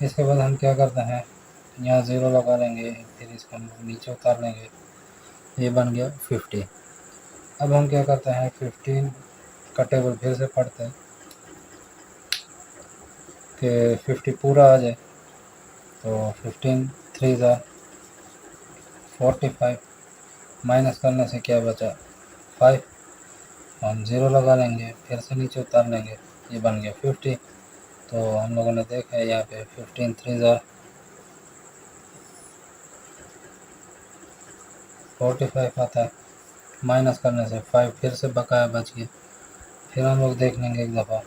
इसके बाद हम क्या करते हैं यहाँ 0 लगा लेंगे, फिर इसको हम नीचे उतार लेंगे। ये बन गया 50। अब हम क्या करते हैं 15 का टेबल फिर से पढ़ते हैं कि 50 पूरा आ जाए। तो 15 3 ज़ार 45। माइनस करने से क्या बचा 5। हम 0 लगा लेंगे, फिर से नीचे उतार लेंगे, ये बन गया 50। तो हम लोगों ने देखा है यहाँ पे 15 3 45 आता है, माइनस करने से 5 फिर से बकाया बच गया। फिर हम लोग देख लेंगे एक दफ़ा,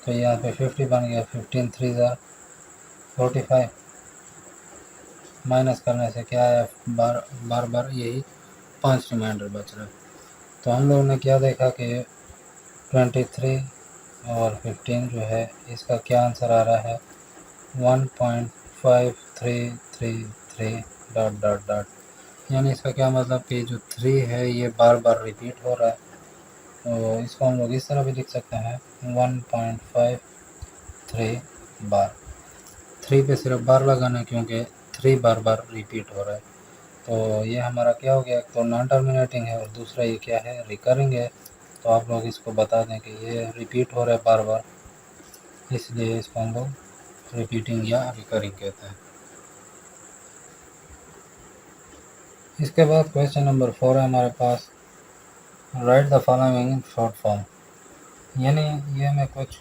तो यहाँ पे 50 बन गया, 15 3 45, माइनस करने से क्या है, बार बार यही 5 रिमाइंडर बच रहा है। तो हम लोगों ने क्या देखा कि 23 और 15 जो है इसका क्या आंसर आ रहा है, 1.5333 डॉट डॉट डॉट, यानी इसका क्या मतलब कि जो 3 है ये बार बार रिपीट हो रहा है। तो इसको हम लोग इस तरह भी लिख सकते हैं, 1.53 बार, 3 पे सिर्फ बार लगाना है क्योंकि 3 बार बार रिपीट हो रहा है। तो ये हमारा क्या हो गया, एक तो नॉन टर्मिनेटिंग है और दूसरा ये क्या है, रिकरिंग है। तो आप लोग इसको बता दें कि ये रिपीट हो रहा है बार बार, इसलिए इसको हम लोग रिपीटिंग या रिकरिंग कहते हैं। इसके बाद क्वेश्चन नंबर 4 है हमारे पास, write the following in short form, यानी ये हमें कुछ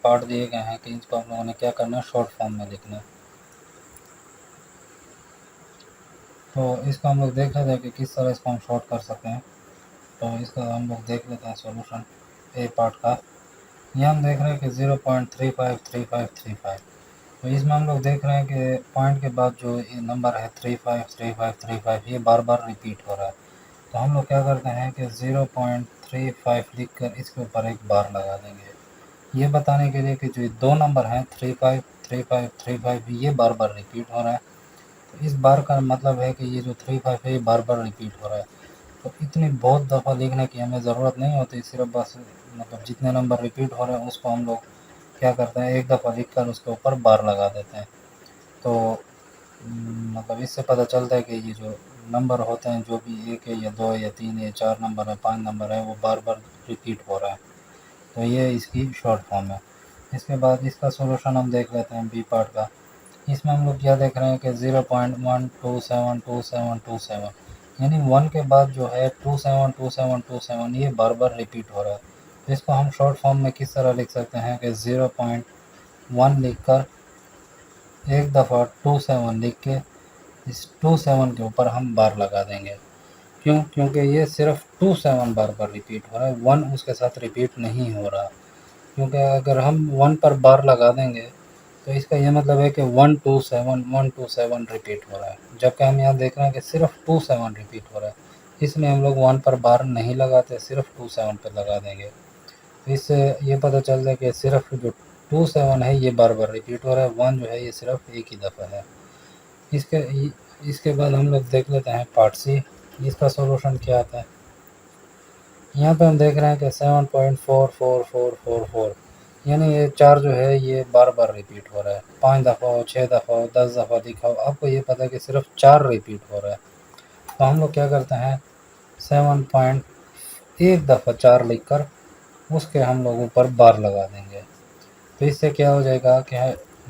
पार्ट दिए गए हैं कि इसको हम लोगों ने क्या करना है, शॉर्ट फॉर्म में लिखना है। तो इसको हम लोग देख लेते हैं कि किस तरह इसको हम शॉर्ट कर सकते हैं। तो इसका हम लोग देख लेते हैं सॉल्यूशन ए पार्ट का। यहाँ हम देख रहे हैं कि 0.353535, तो इसमें हम लोग देख रहे हैं कि पॉइंट के बाद जो ये नंबर है 353535 ये बार बार रिपीट हो रहा है। तो हम लोग क्या करते हैं कि 0.35 लिख कर इसके ऊपर एक बार लगा देंगे, ये बताने के लिए कि जो दो नंबर हैं 353535 ये बार बार रिपीट हो रहा है। तो इस बार का मतलब है कि ये जो 35 है ये बार बार रिपीट हो रहा है। तो इतनी बहुत दफ़ा लिखने की हमें ज़रूरत नहीं होती, सिर्फ बस मतलब जितने नंबर रिपीट हो रहे हैं उसको हम लोग क्या करते हैं, एक दफ़ा लिख कर उसके ऊपर बार लगा देते हैं। तो मतलब इससे पता चलता है कि ये जो नंबर होते हैं, जो भी 1 है या 2 या 3 या 4 नंबर है, 5 नंबर है, वो बार बार रिपीट हो रहा है। तो ये इसकी शॉर्ट फॉर्म है। इसके बाद इसका सॉल्यूशन हम देख लेते हैं बी पार्ट का। इसमें हम लोग क्या देख रहे हैं कि 0.1272727, यानी 1 के बाद जो है 272727 ये बार बार रिपीट हो रहा है। तो इसको हम शॉर्ट फॉर्म में किस तरह लिख सकते हैं कि 0.1 लिख कर एक दफ़ा 27 लिख के इस 27 के ऊपर हम बार लगा देंगे। क्यों? क्योंकि ये सिर्फ 27 बार बार रिपीट हो रहा है, 1 उसके साथ रिपीट नहीं हो रहा। क्योंकि अगर हम 1 पर बार लगा देंगे तो इसका ये मतलब है कि 127 रिपीट हो रहा है, जबकि हम यहाँ देख रहे हैं कि सिर्फ 27 रिपीट हो रहा है। इसलिए हम लोग 1 पर बार नहीं लगाते, सिर्फ 27 पर लगा देंगे। तो इससे ये पता चलता है कि सिर्फ जो 27 है ये बार बार रिपीट हो रहा है, 1 जो है ये सिर्फ एक ही दफ़ा है। इसके इसके बाद हम लोग देख लेते हैं पार्ट सी, इसका सॉल्यूशन क्या आता है। यहाँ पे हम देख रहे हैं कि 7.4444, यानी ये 4 जो है ये बार बार रिपीट हो रहा है, 5 दफ़ा हो, 6 दफ़ा हो, 10 दफ़ा लिखा हो, आपको ये पता है कि सिर्फ 4 रिपीट हो रहा है। तो हम लोग क्या करते हैं, 7 पॉइंट एक दफ़ा 4 लिख कर उसके हम लोग ऊपर बार लगा देंगे। तो इससे क्या हो जाएगा कि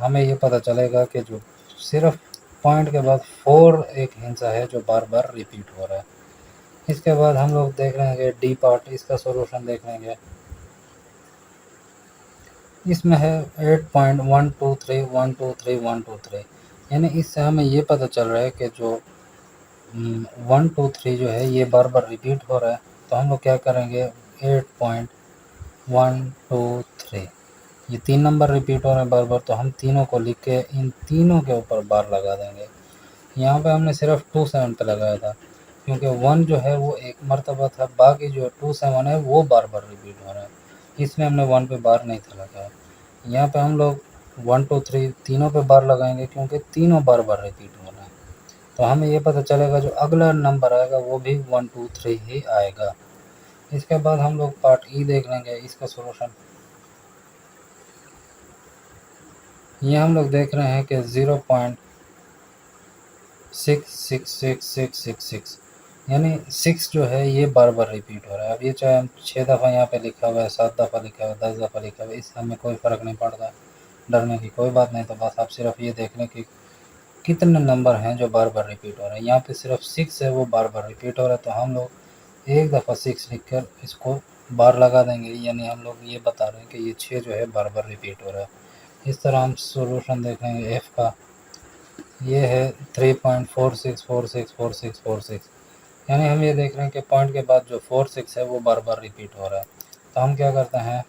हमें ये पता चलेगा कि जो सिर्फ पॉइंट के बाद 4 एक हिस्सा है जो बार बार रिपीट हो रहा है। इसके बाद हम लोग देख लेंगे डी पार्ट, इसका सॉल्यूशन देख लेंगे। इसमें है 8.123 यानी इससे हमें ये पता चल रहा है कि जो 123 जो है ये बार बार रिपीट हो रहा है। तो हम लोग क्या करेंगे, 8.123 ये 3 नंबर रिपीट हो रहे हैं बार बार, तो हम तीनों को लिख के इन तीनों के ऊपर बार लगा देंगे। यहाँ पे हमने सिर्फ 27 पे लगाया था क्योंकि 1 जो है वो एक मरतबा था, बाकी जो 27 है वो बार बार रिपीट हो रहा है, इसमें हमने 1 पे बार नहीं था लगाया। यहाँ पे हम लोग 1 2 3 तीनों पे बार लगाएंगे क्योंकि तीनों बार बार रिपीट हो रहे हैं। तो हमें ये पता चलेगा जो अगला नंबर आएगा वो भी 1 2 3 ही आएगा। इसके बाद हम लोग पार्ट ई देख लेंगे, इसका सॉल्यूशन। ये हम लोग देख रहे हैं कि 0.666666 यानी 6 जो है ये बार बार रिपीट हो रहा है। अब ये चाहे हम 6 दफ़ा यहाँ पे लिखा हुआ है, 7 दफ़ा लिखा हुआ है, 10 दफ़ा लिखा हुआ है, इससे हमें कोई फ़र्क नहीं पड़ता, डरने की कोई बात नहीं। तो बस आप सिर्फ ये देख लें कि कितने नंबर हैं जो बार बार रिपीट हो रहे हैं। यहाँ पे सिर्फ 6 है वो बार बार रिपीट हो रहा है, तो हम लोग एक दफ़ा 6 लिख कर इसको बार लगा देंगे, यानी हम लोग ये बता रहे हैं कि ये 6 जो है बार बार रिपीट हो रहा है। इस तरह हम सॉल्यूशन देखेंगे एफ का, ये है 3.46464646, यानी हम ये देख रहे हैं कि पॉइंट के बाद जो 46 है वो बार बार रिपीट हो रहा है। तो हम क्या करते हैं,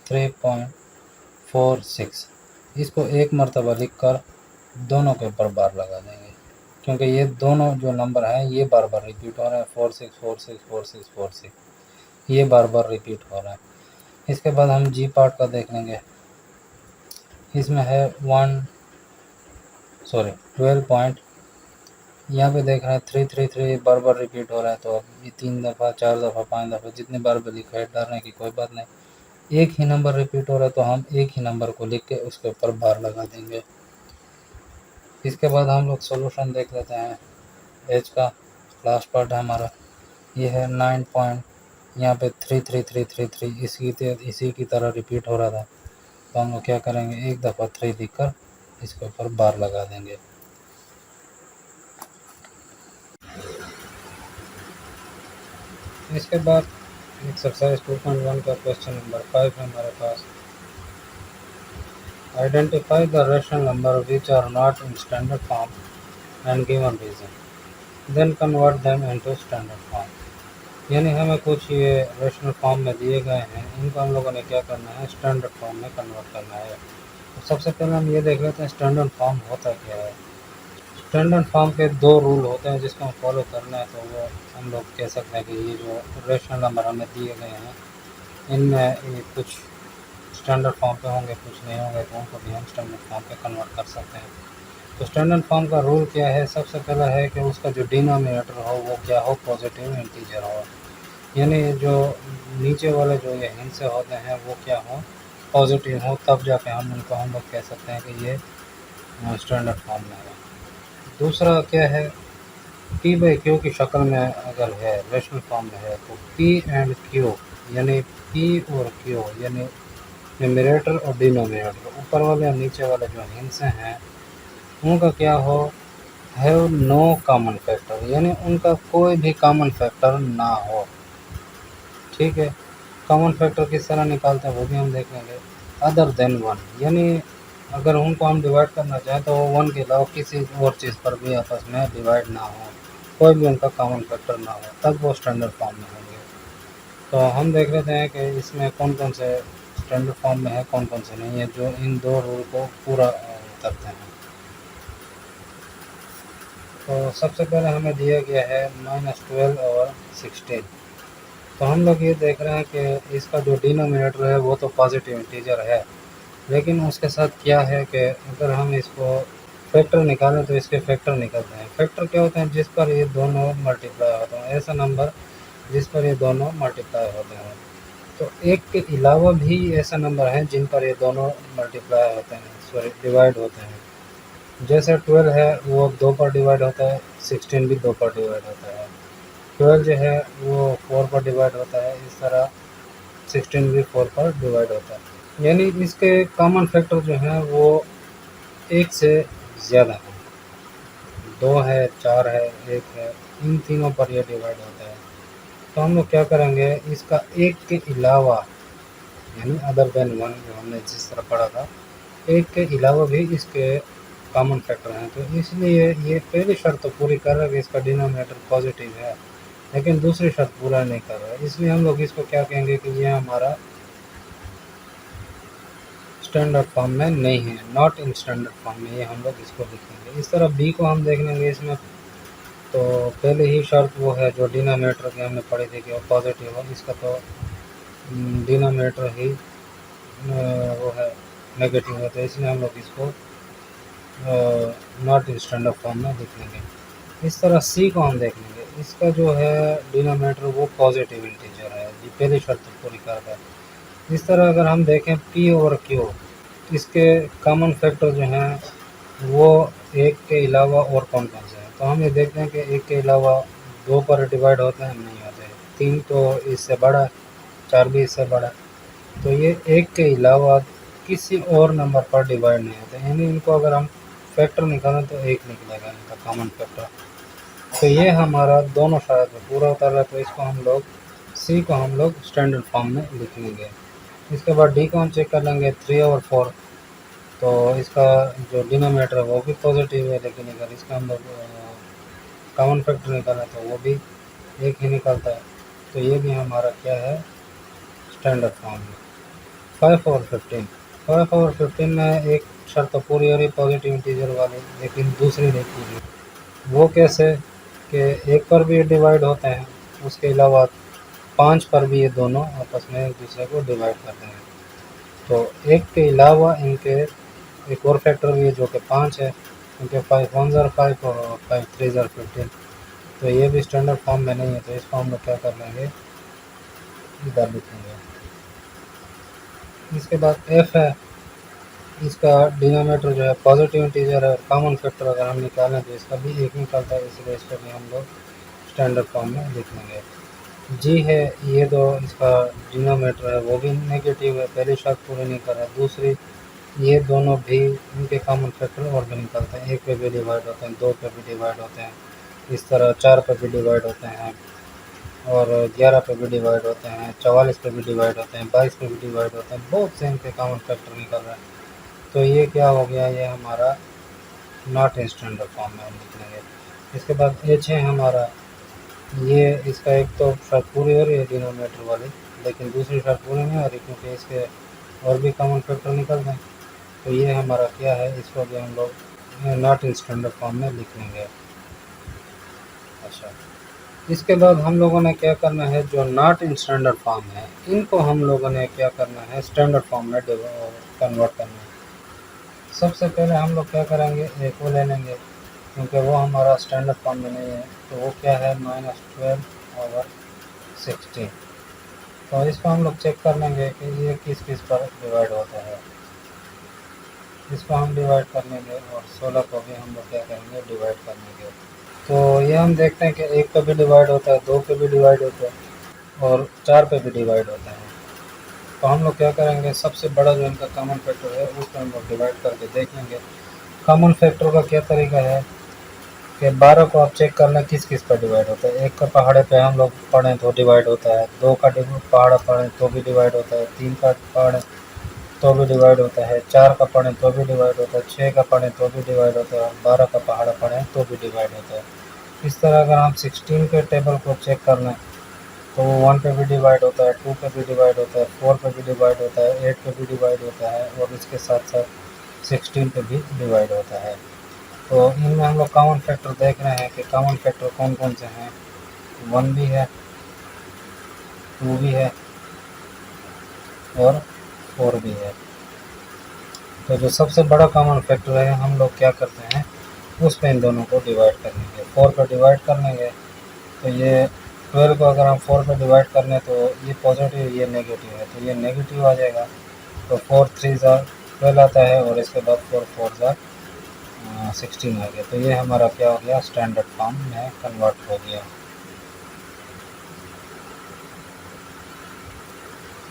3.46 इसको एक मरतबा लिख कर दोनों के ऊपर बार लगा देंगे, क्योंकि ये दोनों जो नंबर हैं ये बार बार रिपीट हो रहे हैं, 46464646, ये बार बार रिपीट हो रहा है। इसके बाद हम जी पार्ट का देख लेंगे। इसमें है 12 पॉइंट, यहाँ पे देख रहे हैं 333 बार बार रिपीट हो रहा है। तो अब ये 3 दफ़ा 4 दफ़ा 5 दफ़ा जितनी बार भी लिखा है डरने की कोई बात नहीं, एक ही नंबर रिपीट हो रहा है तो हम एक ही नंबर को लिख के उसके ऊपर बार लगा देंगे। इसके बाद हम लोग सॉल्यूशन देख लेते हैं एच का, लास्ट पार्ट है हमारा, ये है 9 पॉइंट, यहाँ पे 33333 इसी की तरह रिपीट हो रहा था। तो हम लोग क्या करेंगे, एक दफ़ा 3 लिख कर इसके ऊपर बार लगा देंगे। इसके बाद एक्सरसाइज 2.1 का क्वेश्चन नंबर 5 है हमारे पास। Identify the rational number which are not in standard form and given reason, then convert them into standard form. यानी हमें कुछ ये रेशनल फॉर्म में दिए गए हैं, इनको हम लोगों ने क्या करना है, स्टैंडर्ड फॉर्म में कन्वर्ट करना है। तो सबसे पहले हम ये देख लेते हैं स्टैंडर्ड फॉर्म होता क्या है। स्टैंडर्ड फॉर्म के 2 रूल होते हैं जिसको हम फॉलो करना है। तो वो हम लोग कह सकते हैं कि ये जो रेशनल नंबर हमें दिए गए हैं इनमें ये कुछ स्टैंडर्ड फॉर्म पे होंगे, कुछ नहीं होंगे, तो उनको भी हम स्टैंडर्ड फॉर्म पे कन्वर्ट कर सकते हैं। तो स्टैंडर्ड फॉर्म का रूल क्या है, सबसे पहला है कि उसका जो डिनोमिनेटर हो वो क्या हो, पॉजिटिव इंटीजर हो, यानी जो नीचे वाले जो ये हिस्से होते हैं वो क्या हो, पॉजिटिव हो, तब जाके हम उनको हम लोग कह सकते हैं कि ये स्टैंडर्ड फॉर्म में है। दूसरा क्या है, पी बाई क्यू की शक्ल में अगर है, रेशनल फॉर्म में है, तो पी एंड क्यू यानी पी और क्यू यानी न्यूमरेटर और डिनोमिनेटर, ऊपर वाले और नीचे वाले जो हिस्से हैं उनका क्या हो, हैव नो कॉमन फैक्टर, यानी उनका कोई भी कॉमन फैक्टर ना हो। ठीक है, कॉमन फैक्टर किस तरह निकालते हैं वो भी हम देख लेंगे। अदर देन 1, यानी अगर उनको हम डिवाइड करना चाहें तो वो 1 के अलावा किसी और चीज़ पर भी आपस में डिवाइड ना हो, कोई भी उनका कॉमन फैक्टर ना हो, तब वो स्टैंडर्ड फॉर्म में होंगे। तो हम देख लेते हैं कि इसमें कौन कौन से स्टैंडर्ड फॉर्म में है, कौन कौन से नहीं है, जो इन 2 रूल को पूरा करते हैं। तो सबसे पहले हमें दिया गया है -12 और 16। तो हम लोग ये देख रहे हैं कि इसका जो डिनोमिनेटर है वो तो पॉजिटिव इंटीजर है, लेकिन उसके साथ क्या है कि अगर हम इसको फैक्टर निकालें तो इसके फैक्टर निकलते हैं। फैक्टर क्या होते हैं, जिस पर ये दोनों मल्टीप्लाई होते हैं, ऐसा नंबर जिस पर ये दोनों मल्टीप्लाई होते हैं। तो एक के अलावा भी ऐसा नंबर है जिन पर ये दोनों मल्टीप्लाई होते हैं, सॉरी डिवाइड होते हैं। जैसे 12 है वो 2 पर डिवाइड होता है, 16 भी 2 पर डिवाइड होता है, 12 जो है वो 4 पर डिवाइड होता है, इस तरह 16 भी 4 पर डिवाइड होता है। यानी इसके कॉमन फैक्टर जो हैं वो 1 से ज़्यादा हैं, 2 है, 4 है, 1 है, इन तीनों पर यह डिवाइड होता है। तो हम लोग क्या करेंगे, इसका 1 के अलावा यानी अदर देन 1 जो हमने जिस तरह पढ़ा था, 1 के अलावा भी इसके कॉमन फैक्टर हैं। तो इसलिए ये पहली शर्त तो पूरी कर रहा है कि इसका डिनोमिनेटर पॉजिटिव है, लेकिन दूसरी शर्त पूरा नहीं कर रहा है, इसलिए हम लोग इसको क्या कहेंगे कि ये हमारा स्टैंडर्ड फॉर्म में नहीं है, नॉट इन स्टैंडर्ड फॉर्म में, ये हम लोग इसको लिखेंगे। इस तरह बी को हम देख लेंगे इसमें। तो पहले ही शर्त वो है जो डिनोमिनेटर की हमने पढ़ी थी कि वो पॉजिटिव हो, इसका तो डिनोमिनेटर ही वो है नेगेटिव है, तो इसलिए हम लोग इसको नॉट इन स्टैंडर्ड फॉर्म में लिख लेंगे। इस तरह सी को हम देख लेंगे, इसका जो है डिनोमिनेटर वो पॉजिटिव इंटीजर है, ये पहली शर्त पूरी करता है। इस तरह अगर हम देखें पी और क्यू, इसके कॉमन फैक्टर जो हैं वो 1 के अलावा और कौन कौन से हैं। तो हम ये देखते हैं कि 1 के अलावा 2 पर डिवाइड होते हैं, नहीं होते, 3 तो इससे बड़ा है, 4 भी इससे बड़ा है। तो ये 1 के अलावा किसी और नंबर पर डिवाइड नहीं होते, यानी इनको अगर हम फैक्टर निकालें तो 1 निकलेगा इनका कॉमन फैक्टर। तो ये हमारा दोनों शायद पूरा उतर रहा है, तो इसको हम लोग सी को हम लोग स्टैंडर्ड फॉर्म में लिख लेंगे। इसके बाद डी को हम चेक कर लेंगे 3 और 4, तो इसका जो डिनोमिनेटर है वो भी पॉजिटिव है, लेकिन अगर इसका हम लोग कॉमन फैक्टर निकालें तो वो भी एक ही निकलता है। तो ये भी हमारा क्या है, स्टैंडर्ड फॉर्म है। 5 और 15, 5 और 15 में एक शर्त तो पूरी हो रही पॉजिटिव इंटीजर वाली, लेकिन दूसरी नहीं पूरी। वो कैसे कि एक पर भी डिवाइड होते हैं, उसके अलावा 5 पर भी ये दोनों आपस में एक दूसरे को डिवाइड करते हैं। तो एक के अलावा इनके एक और फैक्टर भी है जो कि 5 है, क्योंकि 5 1 ज़र 5 और 5 3 ज़र 15। तो ये भी स्टैंडर्ड फॉर्म में नहीं है, तो इसको हम लोग क्या कर लेंगे, इधर लिखेंगे। इसके बाद एफ है, इसका डिनोमिनेटर जो है पॉजिटिव इंटीजर है और कॉमन फैक्टर अगर हम निकालें तो इसका भी एक निकलता है, इसलिए इसको भी हम लोग स्टैंडर्ड फॉर्म में लिख लेंगे। जी है, ये जो इसका डिनोमिनेटर है वो भी नेगेटिव है, पहली शर्त पूरी नहीं कर रहा है। दूसरी, ये दोनों भी इनके कॉमन फैक्टर और भी निकलते हैं, 1 पे भी डिवाइड होते हैं, 2 पे भी डिवाइड होते हैं, इस तरह 4 पे भी डिवाइड होते हैं, और 11 पे भी डिवाइड होते हैं, 44 पे भी डिवाइड होते हैं, 22 पे भी डिवाइड होते हैं, बहुत से इनके कॉमन फैक्टर निकल रहे हैं। तो ये क्या हो गया, ये हमारा नॉट इन स्टैंडर्ड फॉर्म में हम लिख लेंगे। इसके बाद एच है हमारा, ये इसका एक तो शर्त पूरी हो रही है डिनोमिनेटर वाली, लेकिन दूसरी शर्त पूरी नहीं हो रही क्योंकि इसके और भी कॉमन फैक्टर निकल रहे हैं। तो ये हमारा क्या है, इसको भी हम लोग नॉट इन स्टैंडर्ड फॉर्म में लिख लेंगे। अच्छा, इसके बाद हम लोगों ने क्या करना है, जो नॉट इन स्टैंडर्ड फॉर्म है इनको हम लोगों ने क्या करना है, स्टैंडर्ड फॉर्म में कन्वर्ट करना है। सबसे पहले हम लोग क्या करेंगे, एक को ले लेंगे क्योंकि वो हमारा स्टैंडर्ड फॉर्म में नहीं है, तो वो क्या है -12/16। तो इसको हम लोग चेक कर लेंगे कि ये किस किस पर डिवाइड होता है। इसको हम डिवाइड कर लेंगे और 16 को भी हम लोग क्या करेंगे, डिवाइड कर लेंगे। तो ये हम देखते हैं कि 1 पे भी डिवाइड होता है, 2 पे भी डिवाइड होता है और 4 पे भी डिवाइड होता है। तो हम लोग क्या करेंगे, सबसे बड़ा जो इनका कॉमन फैक्टर है उसको हम लोग डिवाइड करके देख लेंगे। कॉमन फैक्टर का क्या तरीका है कि 12 को आप चेक कर लें किस किस पर डिवाइड होता है। 1 का पहाड़े पे हम लोग पढ़ें तो डिवाइड होता है, 2 का पहाड़ा पढ़ें तो भी डिवाइड होता है, 3 का पढ़ें तो भी डिवाइड होता है, 4 का पढ़ें तो भी डिवाइड होता है, 6 का पढ़ें तो भी डिवाइड होता है और 12 का पहाड़ा पढ़ें तो भी डिवाइड होता है। इस तरह अगर हम 16 के टेबल को चेक कर लें तो वो 1 पे भी डिवाइड होता है, 2 पे भी डिवाइड होता है, 4 पे भी डिवाइड होता है, 8 पे भी डिवाइड होता है और इसके साथ साथ 16 पे भी डिवाइड होता है। तो इनमें हम लोग कॉमन फैक्टर देख रहे हैं कि कॉमन फैक्टर कौन कौन से हैं। 1 भी है, 2 भी है और 4 भी है। तो जो सबसे बड़ा कॉमन फैक्टर है हम लोग क्या करते हैं, उस पर इन दोनों को डिवाइड कर लेंगे। 4 पर डिवाइड कर लेंगे तो ये 12 को अगर हम 4 पर डिवाइड कर लें तो ये पॉजिटिव, ये नेगेटिव है, तो ये नेगेटिव आ जाएगा। तो 4 3 ज़ा 12 आता है और इसके बाद 4 4 ज़ा 16 आ गया। तो ये हमारा क्या हो गया, स्टैंडर्ड फॉर्म में कन्वर्ट हो गया।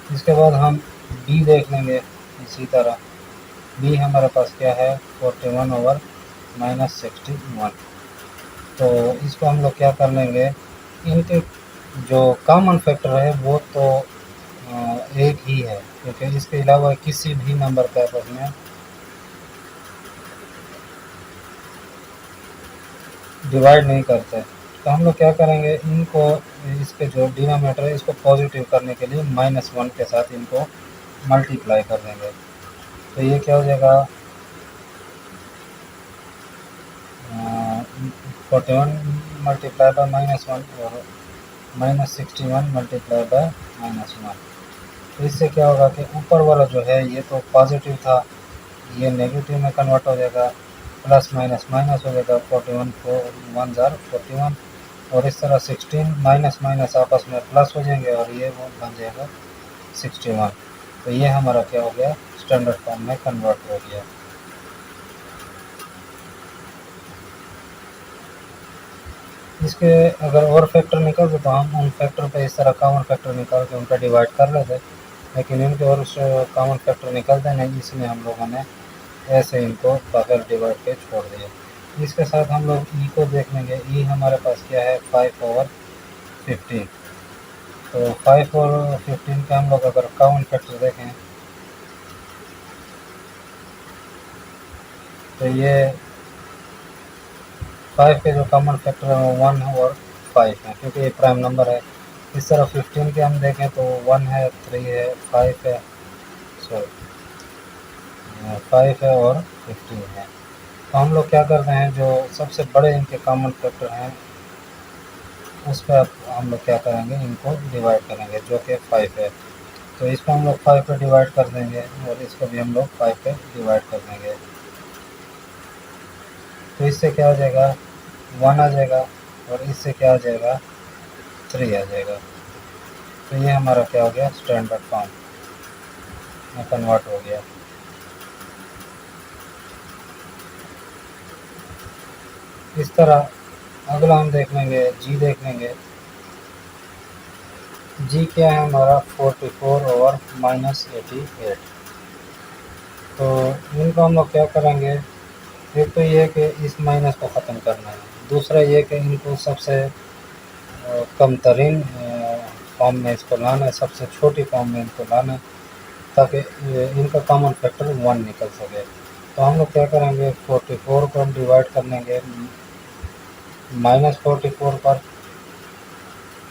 इसके बाद हम बी देख लेंगे। इसी तरह बी हमारे पास क्या है, 41/-61। तो इसको हम लोग क्या कर लेंगे, इनके जो कॉमन फैक्टर है वो तो एक ही है, क्योंकि इसके अलावा किसी भी नंबर का आपस में डिवाइड नहीं करते। तो हम लोग क्या करेंगे, इनको इसके जो डिनोमिनेटर है इसको पॉजिटिव करने के लिए -1 के साथ इनको मल्टीप्लाई कर देंगे। तो ये क्या हो जाएगा, 41 मल्टीप्लाई बाय -1 और -61 मल्टीप्लाई बाय -1। तो इससे क्या होगा कि ऊपर वाला जो है ये तो पॉजिटिव था, ये नेगेटिव में कन्वर्ट हो जाएगा, प्लस माइनस माइनस हो जाएगा, 41 1 ज़ार 41 और इस तरह 16 माइनस माइनस आपस में प्लस हो जाएंगे और ये वो बन जाएगा 61। तो ये हमारा क्या हो गया, स्टैंडर्ड फॉर्म में कन्वर्ट हो गया। इसके अगर और फैक्टर निकलते तो हम उन फैक्टर पे इस तरह कॉमन फैक्टर निकाल के उनका डिवाइड कर लेते, लेकिन इनके और कॉमन फैक्टर निकलते नहीं, इसलिए हम लोगों ने ऐसे इनको बगैर डिवाइड के छोड़ दिया। इसके साथ हम लोग ई को देख लेंगे। ई हमारे पास क्या है 5/15। तो 5/15 का हम लोग अगर कॉमन फैक्टर देखें तो ये 5 के जो कॉमन फैक्टर है वो 1 और 5 है, क्योंकि ये प्राइम नंबर है। इस तरह 15 के हम देखें तो 1 है, 3 है, 5 है, सॉरी 5 है और 15 है। तो हम लोग क्या करते हैं, जो सबसे बड़े इनके कॉमन फैक्टर हैं उस पर हम लोग क्या करेंगे, इनको डिवाइड करेंगे, जो कि 5 है। तो इसको हम लोग 5 पे डिवाइड कर देंगे और इसको भी हम लोग 5 पे डिवाइड कर देंगे। तो इससे क्या आ जाएगा, 1 आ जाएगा और इससे क्या आ जाएगा, 3 आ जाएगा। तो ये हमारा क्या हो गया, स्टैंडर्ड फॉर्म में कन्वर्ट हो गया। इस तरह अगला हम देख लेंगे, जी देख लेंगे। जी क्या है हमारा 44 और -88। तो इनको हम लोग क्या करेंगे, एक तो ये कि इस माइनस को ख़त्म करना है, दूसरा ये कि इनको सबसे कम तरीन फॉर्म में इसको लाना है, सबसे छोटी फॉर्म में इनको लाना है, ताकि इनका कॉमन फैक्टर 1 निकल सके। तो हम लोग क्या करेंगे, 44 को हम डिवाइड कर लेंगे -44 पर,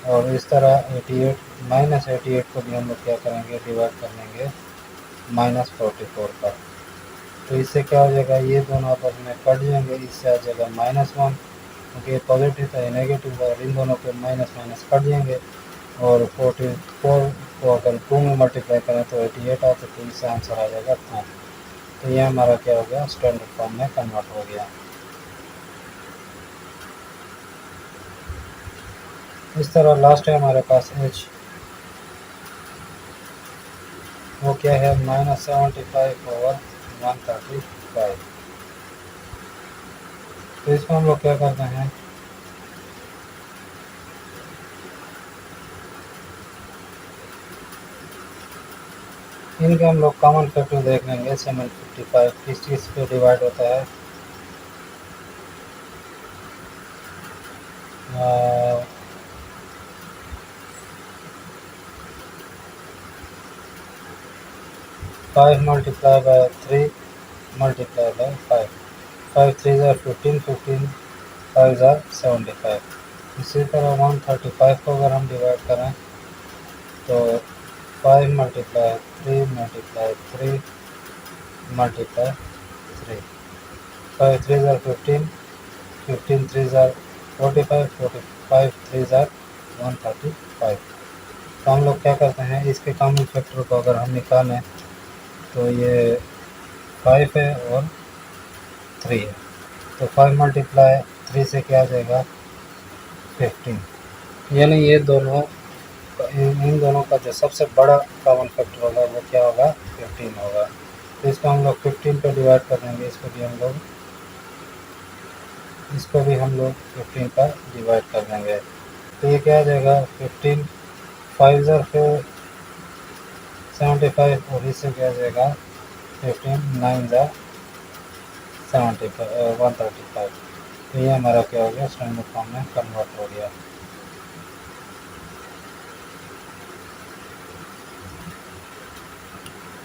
और इस तरह 88 को भी हम लोग क्या करेंगे, डिवाइड कर लेंगे -44 पर। तो इससे क्या हो जाएगा, ये दोनों आपस में कट जाएंगे, इससे आ जाएगा -1, क्योंकि ये पॉजिटिव था, ये नेगेटिव था, इन दोनों के माइनस माइनस कट जाएंगे। और 44 को अगर 2 में मल्टीप्लाई करें तो 88 आता है, तो इससे आंसर आ जाएगा 2। तो ये हमारा क्या हो गया, स्टैंडर्ड फॉर्म में कन्वर्ट हो गया। इस तरह लास्ट है हमारे पास एच, वो क्या है -75/135। तो इसको हम लोग क्या करते हैं, इनके हम लोग कॉमन फैक्टर देख लेंगे। 755 किस चीज़ पे डिवाइड होता है, 5 मल्टीप्लाई बाय 3 मल्टीप्लाई बाय 5। 5 3 ज़ार 15, 15 5 ज़ार 75। इसी तरह 135 को अगर हम डिवाइड करें तो 5 मल्टीप्लाई 3 मल्टीप्लाई 3 मल्टीप्लाई 3। 5 3 ज़ार 15, 15 3 ज़ार 45, 45 3 ज़ार 135। तो हम लोग क्या करते हैं, इसके कॉमन फैक्टर को अगर हम निकालें तो ये 5 है और 3 है। तो 5 मल्टीप्लाई 3 से क्या आ जाएगा, 15। यानी ये दोनों, इन दोनों का जो सबसे बड़ा कॉमन फैक्टर होगा वो क्या होगा, 15 होगा। तो इसको हम लोग 15 पे डिवाइड कर देंगे, इसको भी हम लोग 15 पर डिवाइड कर देंगे। तो ये क्या आ जाएगा, 15 5 ज़ार 75 और इससे क्या आ जाएगा 15 9 ज़ार 135। तो ये हमारा क्या हो गया, स्टैंडर्ड फॉर्म में कन्वर्ट हो गया।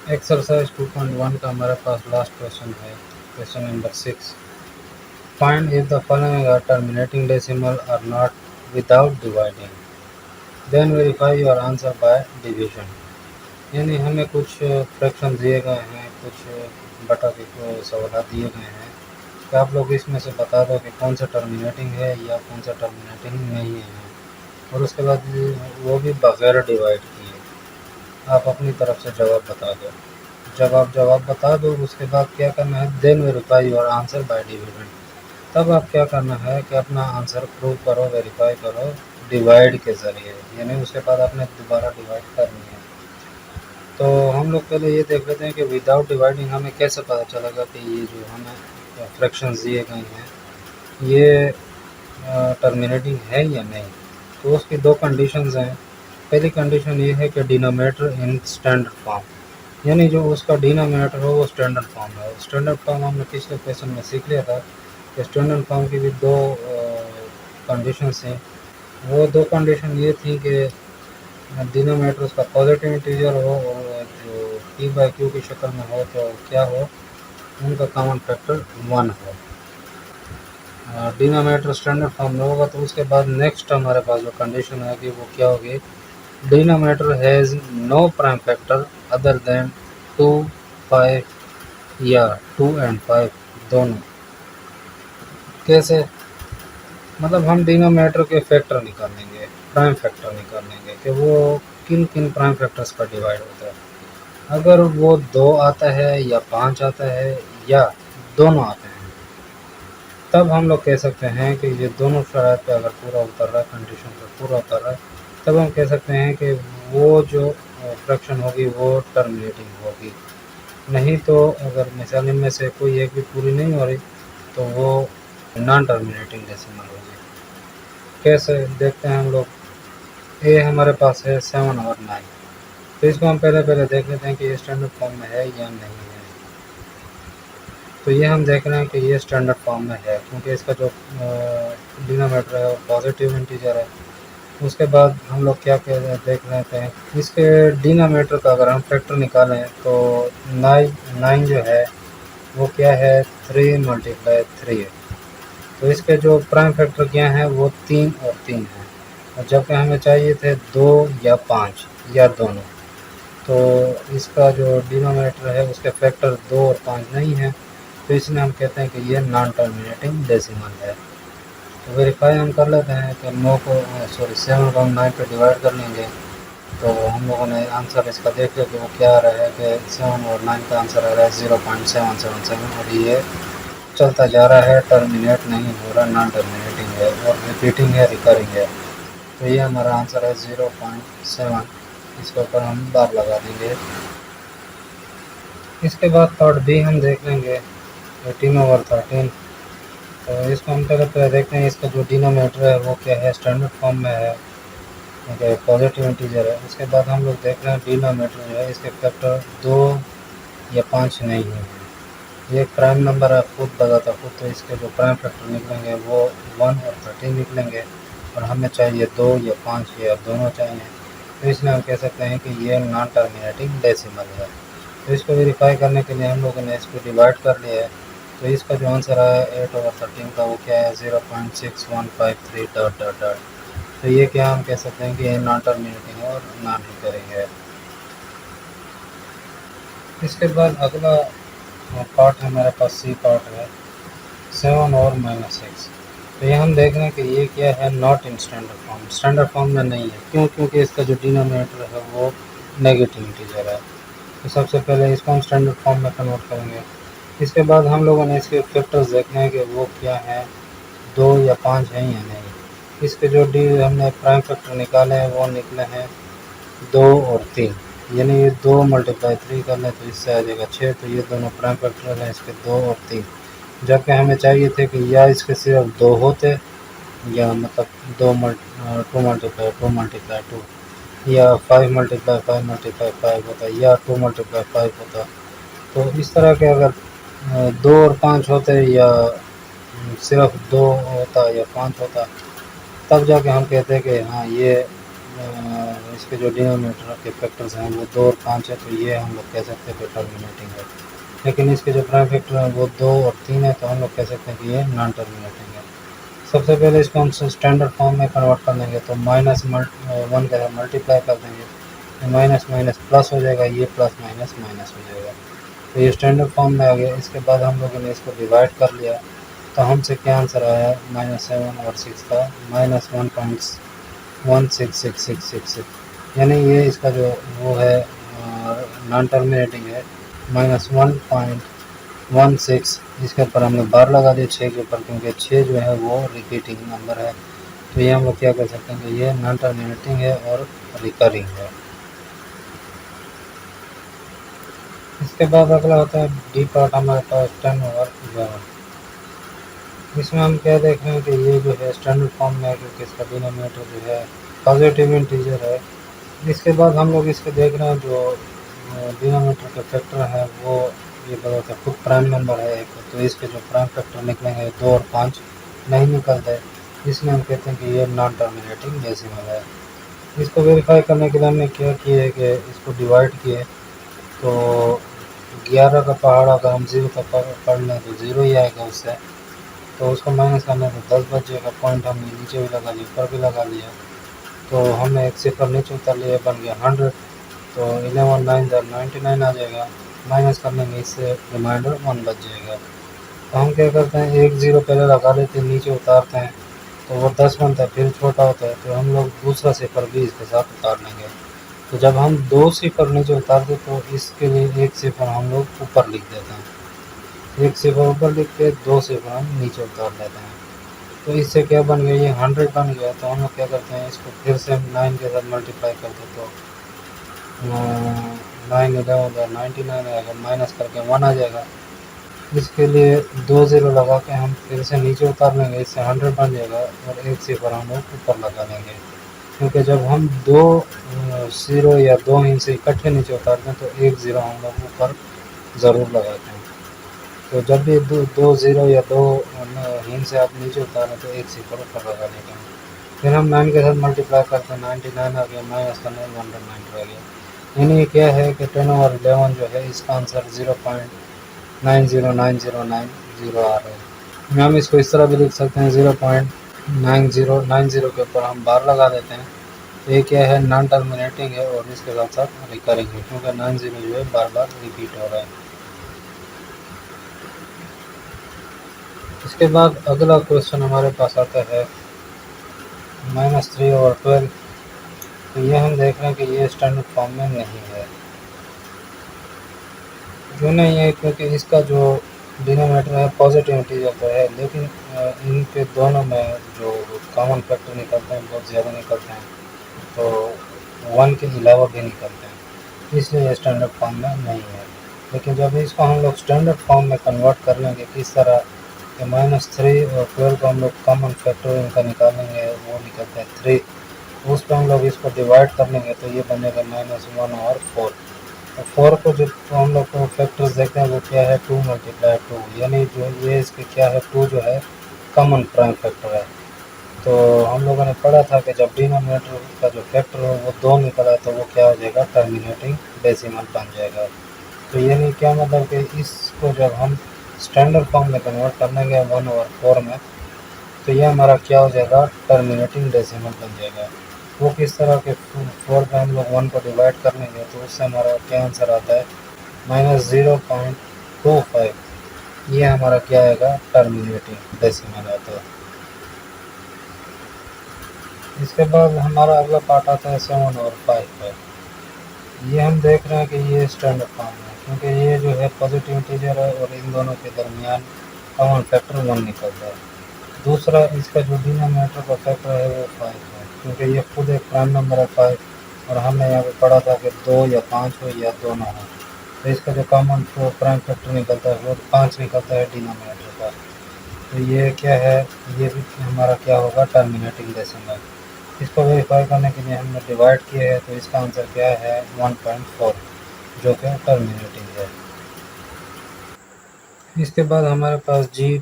एक्सरसाइज 2.1 का हमारे पास लास्ट क्वेश्चन है, question number 6। Find if the following are terminating decimal or not without dividing, then verify your answer by division. यानी हमें कुछ फ्रैक्शन दिए गए हैं, कुछ बटा के सवाल दिए गए हैं, कि आप लोग इसमें से बता दो कि कौन सा टर्मिनेटिंग है या कौन सा टर्मिनेटिंग नहीं है, और उसके बाद वो भी बगैर डिवाइड किए आप अपनी तरफ से जवाब बता दो। जब आप जवाब बता दो उसके बाद क्या करना है, then verify your answer by division. तब आप क्या करना है कि अपना आंसर प्रूव करो, वेरीफाई करो डिवाइड के ज़रिए, यानी उसके बाद आपने दोबारा डिवाइड करनी है। तो हम लोग पहले ये देख लेते हैं कि विदाउट डिवाइडिंग हमें कैसे पता चलेगा कि ये जो हमें फ्रैक्शंस दिए गए हैं ये टर्मिनेटिंग है या नहीं। तो उसकी दो कंडीशंस हैं। पहली कंडीशन ये है कि डिनोमिनेटर इन स्टैंडर्ड फॉर्म, यानी जो उसका डिनोमिनेटर हो वो स्टैंडर्ड फॉर्म है। स्टैंडर्ड फॉर्म हमने पिछले क्वेश्चन में सीख लिया था स्टैंडर्ड फॉर्म की भी दो कंडीशंस हैं। वो दो कंडीशन ये थी कि डिनोमिनेटर उसका पॉजिटिव इंटीजर हो और जो पी बाई क्यू की शक्ल में हो तो क्या हो, उनका कॉमन फैक्टर 1 हो। डिनोमिनेटर स्टैंडर्ड फॉर्म में होगा तो उसके बाद नेक्स्ट हमारे पास जो कंडीशन है कि वो क्या होगी, denominator has no prime factor other than 2, 5 या 2 एंड 5 दोनों। कैसे, मतलब हम डिनोमिनेटर के फैक्टर निकालेंगे, प्राइम फैक्टर निकालेंगे कि वो किन किन प्राइम फैक्टर्स पर डिवाइड होता है। अगर वो 2 आता है या 5 आता है या दोनों आते हैं, तब हम लोग कह सकते हैं कि ये दोनों शरात पे अगर पूरा उतर रहा है, कंडीशन पे पूरा उतर रहा है, तब हम कह सकते हैं कि वो जो फ्रैक्शन होगी वो टर्मिनेटिंग होगी। नहीं तो अगर मिसाल इनमें से कोई एक भी पूरी नहीं हो रही तो वो नॉन टर्मिनेटिंग डेसिमल होगी। कैसे देखते हैं हम लोग, ए हमारे पास है 7 और 9, तो इसको हम पहले पहले देख लेते हैं कि ये स्टैंडर्ड फॉर्म में है या नहीं है। तो ये हम देख रहे हैं कि ये स्टैंडर्ड फॉर्म में है क्योंकि इसका जो डिनोमिनेटर है वो पॉजिटिव इंटीजर है। उसके बाद हम लोग क्या देख लेते हैं, इसके डिनोमिनेटर का अगर हम फैक्टर निकालें तो 9 जो है वो क्या है, 3 मल्टीप्लाई 3 है। तो इसके जो प्राइम फैक्टर क्या हैं वो 3 और 3 हैं, और जबकि हमें चाहिए थे 2 या 5 या दोनों। तो इसका जो डिनोमिनेटर है उसके फैक्टर 2 और 5 नहीं है, तो इसलिए हम कहते हैं कि ये नॉन टर्मिनेटिंग डेसिमल है। तो वेरीफाई हम कर लेते हैं कि 7 को हम 9 पे डिवाइड कर लेंगे तो हम लोगों ने आंसर इसका देख लिया कि वो क्या आ रहा है कि 7 और 9 का आंसर आ रहा है 0.777 और ये चलता जा रहा है, टर्मिनेट नहीं हो रहा, नॉन टर्मिनेटिंग है और रिपीटिंग है, रिकरिंग है। तो ये हमारा आंसर है 0.7। इसके ऊपर हम बार लगा देंगे। इसके बाद पार्ट बी हम देख लेंगे 18/13। तो इसको हम पहले देखते हैं, इसका जो डिनोमिनेटर है वो क्या है, स्टैंडर्ड फॉर्म में है, पॉजिटिव इंटीजर है। उसके बाद हम लोग देख रहे हैं डिनोमिनेटर जो है इसके फैक्टर 2 या 5 नहीं है, ये एक प्राइम नंबर है, खुद बताता खुद, तो इसके जो प्राइम फैक्टर निकलेंगे वो 1 और 13 निकलेंगे और हमें चाहिए 2 या 5 या दोनों चाहिए। तो इसलिए हम कह सकते हैं कि ये नॉन टर्मिनेटिंग डेसिमल है। तो इसको वेरीफाई करने के लिए हम लोगों ने इसको डिवाइड कर लिया है। तो इसका जो आंसर आया 8/13 का वो क्या है, 0.6153 डॉट डॉट डॉट। तो ये क्या हम कह सकते हैं कि ये नॉन टर्मिनेटिंग और नॉन रिकरिंग है। इसके बाद अगला पार्ट है हमारे पास, सी पार्ट है 7 और -6। तो ये हम देख रहे हैं कि ये क्या है, not in standard form, standard form में नहीं है। क्यों? क्योंकि इसका जो डिनोमिनेटर है वो नेगेटिव इंटीजर है। तो सबसे पहले इसको हम स्टैंडर्ड फॉर्म में कन्वर्ट करेंगे। इसके बाद हम लोगों ने इसके फैक्टर्स देखने हैं कि वो क्या है, 2 या 5 हैं या नहीं। इसके जो हमने प्राइम फैक्टर निकाले हैं वो निकले हैं 2 और 3, यानी ये 2 मल्टीप्लाई 3 कर लें तो इससे आ जाएगा 6। तो ये दोनों प्राइम फैक्टर हैं इसके 2 और 3, जबकि हमें चाहिए थे कि या इसके सिर्फ 2 होते या मतलब 2 2 मल्टीप्लाई 2 या 5 मल्टीप्लाई 5 मल्टीप्लाई 5 होता या 2 मल्टीप्लाई 5 होता। तो इस तरह के अगर 2 और 5 होते या सिर्फ 2 होता या 5 होता, तब जाके हम कहते हैं कि हाँ ये इसके जो डिनोमिनेटर के फैक्टर्स हैं वो 2 और 5 है, तो ये हम लोग कह सकते हैं कि टर्मिनेटिंग है। लेकिन इसके जो प्राइम फैक्टर हैं वो 2 और 3 है, तो हम लोग कह सकते हैं कि ये नॉन टर्मिनेटिंग है। सबसे पहले इसको हम स्टैंडर्ड फॉर्म में कन्वर्ट कर लेंगे, तो -1 के साथ मल्टीप्लाई कर देंगे, तो माइनस माइनस प्लस हो जाएगा, ये प्लस माइनस माइनस हो जाएगा। तो ये स्टैंडर्ड फॉर्म में आ गया। इसके बाद हम लोगों ने इसको डिवाइड कर लिया, तो हमसे क्या आंसर आया, -7 और 6 का -1.166666, यानी ये इसका जो वो है नॉन टर्मिनेटिंग है, -1.16। इसके ऊपर हमने बार लगा दिया 6 के ऊपर, क्योंकि 6 जो है वो रिपीटिंग नंबर है। तो ये हम लोग क्या कर सकते हैं कि ये नॉन टर्मिनेटिंग है और रिकरिंग है। इसके बाद अगला होता है डी पार्ट हमारे पास 10 और 11। इसमें हम क्या देख रहे हैं कि ये जो है स्टैंडर्ड फॉर्म में है, क्योंकि इसका डिनोमिनेटर जो है पॉजिटिव इंटीजर है। इसके बाद हम लोग इसके देख रहे हैं जो डिनोमिनेटर के फैक्टर हैं वो ये बताते हैं खुद प्राइम नंबर है एक, तो इसके जो प्राइम फैक्टर निकलेंगे 2 और 5 नहीं निकलते, इसलिए हम कहते हैं कि ये नॉन टर्मिनेटिंग डेसिमल है। इसको वेरीफाई करने के लिए हमने क्या किया है कि इसको डिवाइड किए, तो 11 का पहाड़ा अगर हम 0 तक पढ़ लें तो 0 ही आएगा उससे, तो उसको माइनस करने तो 10 बच जाएगा। पॉइंट हमने नीचे भी लगा लिया, ऊपर भी लगा लिया, तो हमने एक सिफर नीचे उतार लिया, बन गया 100। तो 11 9 99 आ जाएगा, माइनस करने में इससे रिमाइंडर 1 बच जाएगा। तो हम क्या करते हैं, एक ज़ीरो पहले लगा लेते हैं, नीचे उतारते हैं, तो वो 10 बनता है, फिर छोटा होता है, तो हम लोग दूसरा सिफर भी इसके साथ उतार लेंगे। तो जब हम 2 सिफर नीचे उतारते तो इसके लिए एक सिफर हम लोग ऊपर लिख देते हैं, एक सिफर ऊपर लिख के 2 सिफर हम नीचे उतार लेते हैं। तो इससे क्या बन गया, ये 100 बन गया। तो हम लोग क्या करते हैं, इसको फिर से हम 9 के साथ मल्टीप्लाई करते, तो 9 11 99 आएगा, माइनस करके 1 आ जाएगा। इसके लिए 2 ज़ीरो लगा के हम फिर से नीचे उतार लेंगे, इससे 100 बन जाएगा, और एक सिफर हम लोग ऊपर लगा लेंगे, क्योंकि जब हम 2 ज़ीरो या 2 हिंस से इकट्ठे नीचे उतारते हैं तो एक ज़ीरो हम लोग ऊपर ज़रूर लगाते हैं। तो जब भी दो ज़ीरो या 2 हिंस से आप नीचे उतारें तो एक सिफर ऊपर लगा लेंगे। फिर हम 9 के साथ मल्टीप्लाई करते हैं, 99 आ गया, माइनस करने में 190 आ गया। यानी ये क्या है कि 10/11 जो है इसका आंसर 0.909090 आ रहा है। हम इसको इस तरह भी लिख सकते हैं, 0.9090 के ऊपर हम बार लगा देते हैं। तो ये क्या है, नॉन टर्मिनेटिंग है और इसके साथ साथ रिकरिंग है, क्योंकि 90 जो है बार बार रिपीट हो रहा है। इसके बाद अगला क्वेश्चन हमारे पास आता है -3/12। तो ये हम देख रहे हैं कि ये स्टैंडर्ड फॉर्म में नहीं है। क्यों नहीं है, क्योंकि इसका जो डिनोमिनेटर है पॉजिटिव इंटीजर तो है, लेकिन इनके दोनों में जो कॉमन फैक्टर निकलते हैं बहुत ज़्यादा निकलते हैं, तो 1 के अलावा भी निकलते हैं, इसलिए ये स्टैंडर्ड फॉर्म में नहीं है। लेकिन जब इसको हम लोग स्टैंडर्ड फॉर्म में कन्वर्ट कर लेंगे, किस तरह कि -3 और 12 को हम लोग कॉमन फैक्टर इनका निकालेंगे, वो निकलता है 3, उस पर हम लोग इसको डिवाइड कर लेंगे तो ये बनेगा -1 और 4। तो 4 को जो हम लोग को फैक्टर्स देखते हैं वो क्या है, 2 × 2, यानी जो ये इसके क्या है, 2 जो है कॉमन प्राइम फैक्टर है। तो हम लोगों ने पढ़ा था कि जब डिनोमिनेटर का जो फैक्टर हो वो 2 निकला तो वो क्या हो जाएगा, टर्मिनेटिंग डेसिमल बन जाएगा। तो यानी क्या मतलब कि इसको जब हम स्टैंडर्ड फॉर्म में कन्वर्ट कर लेंगे 1/4 में, तो ये हमारा क्या हो जाएगा, टर्मिनेटिंग डेसिमल बन जाएगा। वो किस तरह के, 4 पे हम लोग 1 को डिवाइड कर लेंगे तो उससे हमारा क्या आंसर आता है, -0.25। ये हमारा क्या आएगा, टर्मिनेटिंग डेसिमल आता है। इसके बाद हमारा अगला पार्ट आता है 7 और 5 पर। ये हम देख रहे हैं कि ये स्टैंडर्ड फॉर्म है, क्योंकि ये जो है पॉजिटिव इंटीजर है और इन दोनों के दरमियान कॉमन फैक्टर 1 निकलता है। दूसरा, इसका जो डिनोमिनेटर का फैक्टर है वो 5 है, क्योंकि ये खुद एक प्राइम नंबर है 5, और हमने यहाँ पे पढ़ा था कि 2 या 5 हो या दोनों हो, तो इसका जो कॉमन प्राइम फैक्टर निकलता है वो 5 निकलता है डिनोमिनेटर का। तो ये क्या है, ये भी हमारा क्या होगा, टर्मिनेटिंग डेसिमल। इसको वेरीफाई करने के लिए हमने डिवाइड किया है, तो इसका आंसर क्या है, 1.4, जो कि टर्मिनेटिंग है। इसके बाद हमारे पास जी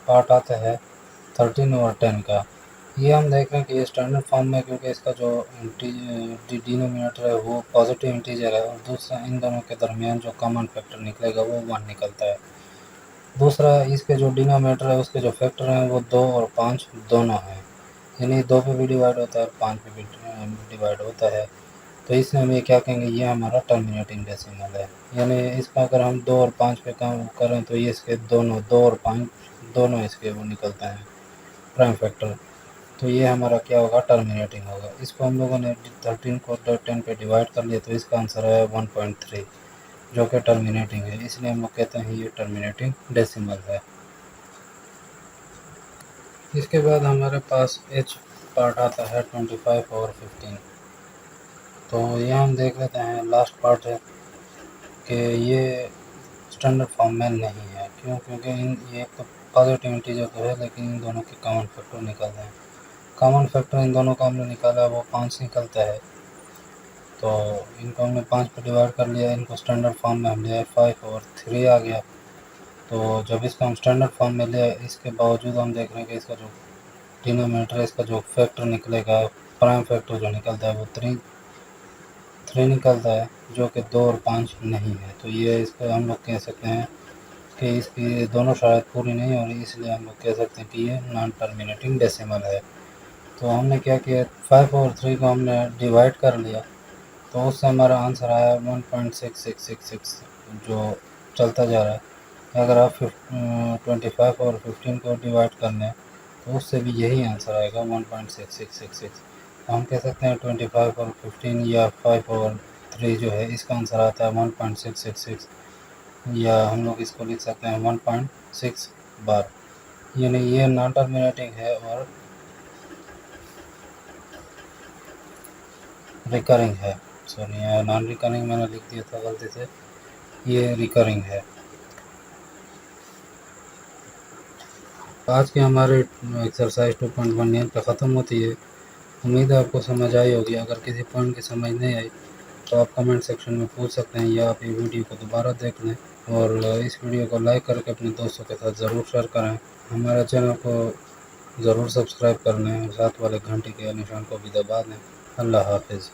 पार्ट आता है 13/10 का। ये हम देख रहे हैं कि ये स्टैंडर्ड फॉर्म में, क्योंकि इसका जो डिनोमिनेटर है वो पॉजिटिव इंटीजर है, और दूसरा इन दोनों के दरमियान जो कॉमन फैक्टर निकलेगा वो 1 निकलता है। दूसरा, इसके जो डिनोमिनेटर है उसके जो फैक्टर हैं वो 2 और 5 दोनों हैं, यानी 2 पे भी डिवाइड होता है और 5 पे भी डिवाइड होता है। तो इसमें हम ये क्या कहेंगे, ये हमारा टर्मिनेटिंग डेसिमल है। यानी इसका अगर हम 2 और 5 पे काम करें तो ये इसके दोनों 2 और 5 दोनों इसके वो निकलते हैं प्राइम फैक्टर। तो ये हमारा क्या होगा, टर्मिनेटिंग होगा। इसको हम लोगों ने 13 को 10 पे डिवाइड कर लिया तो इसका आंसर है 1.3, जो कि टर्मिनेटिंग है, इसलिए हम लोग कहते हैं ये टर्मिनेटिंग डेसिमल है। इसके बाद हमारे पास एच पार्ट आता है 25/15। तो ये हम देख लेते हैं, लास्ट पार्ट है कि ये स्टैंडर्ड फॉर्म में नहीं है। क्यों, क्योंकि इन ये तो पॉजिटिव इंटीजर तो है, लेकिन इन दोनों के कॉमन फैक्टर निकलते हैं। कॉमन फैक्टर इन दोनों का हमने निकाला, वो 5 निकलता है। तो इनको हमने 5 पे डिवाइड कर लिया, इनको स्टैंडर्ड फॉर्म में हम ले आए 5 और 3 आ गया। तो जब इसको हम स्टैंडर्ड फॉर्म में ले आए, इसके बावजूद हम देख रहे हैं कि इसका जो डिनोमिनेटर है, इसका जो फैक्टर निकलेगा, प्राइम फैक्टर जो निकलता है वो 3 निकलता है, जो कि 2 और 5 नहीं है। तो ये इसको हम लोग कह सकते हैं कि इसकी दोनों शर्त पूरी नहीं हो रही, इसलिए हम लोग कह सकते हैं कि ये नॉन टर्मिनेटिंग डेसिमल है। तो हमने क्या किया, 5 और 3 को हमने डिवाइड कर लिया, तो उससे हमारा आंसर आया 1.6666 जो चलता जा रहा है। अगर आप 25 और 15 को डिवाइड करने हैं तो उससे भी यही आंसर आएगा 1.6666। तो हम कह सकते हैं 25 और 15 या 5 और 3 जो है इसका आंसर आता है 1.666, या हम लोग इसको लिख सकते हैं 1.6 बार, यानी ये नॉन टर्मिनेटिंग है और रिकरिंग है। सॉरी, नॉन रिकरिंग मैंने लिख दिया था गलती से, ये रिकरिंग है। आज के हमारे एक्सरसाइज 2.1 यहीं पे ख़त्म होती है। उम्मीद है आपको समझ आई होगी। अगर किसी पॉइंट की समझ नहीं आई तो आप कमेंट सेक्शन में पूछ सकते हैं, या आप ये वीडियो को दोबारा देख लें, और इस वीडियो को लाइक करके अपने दोस्तों के साथ ज़रूर शेयर करें। हमारे चैनल को ज़रूर सब्सक्राइब कर लें और साथ वाले घंटी के निशान को भी दबा दें। अल्लाह हाफिज़।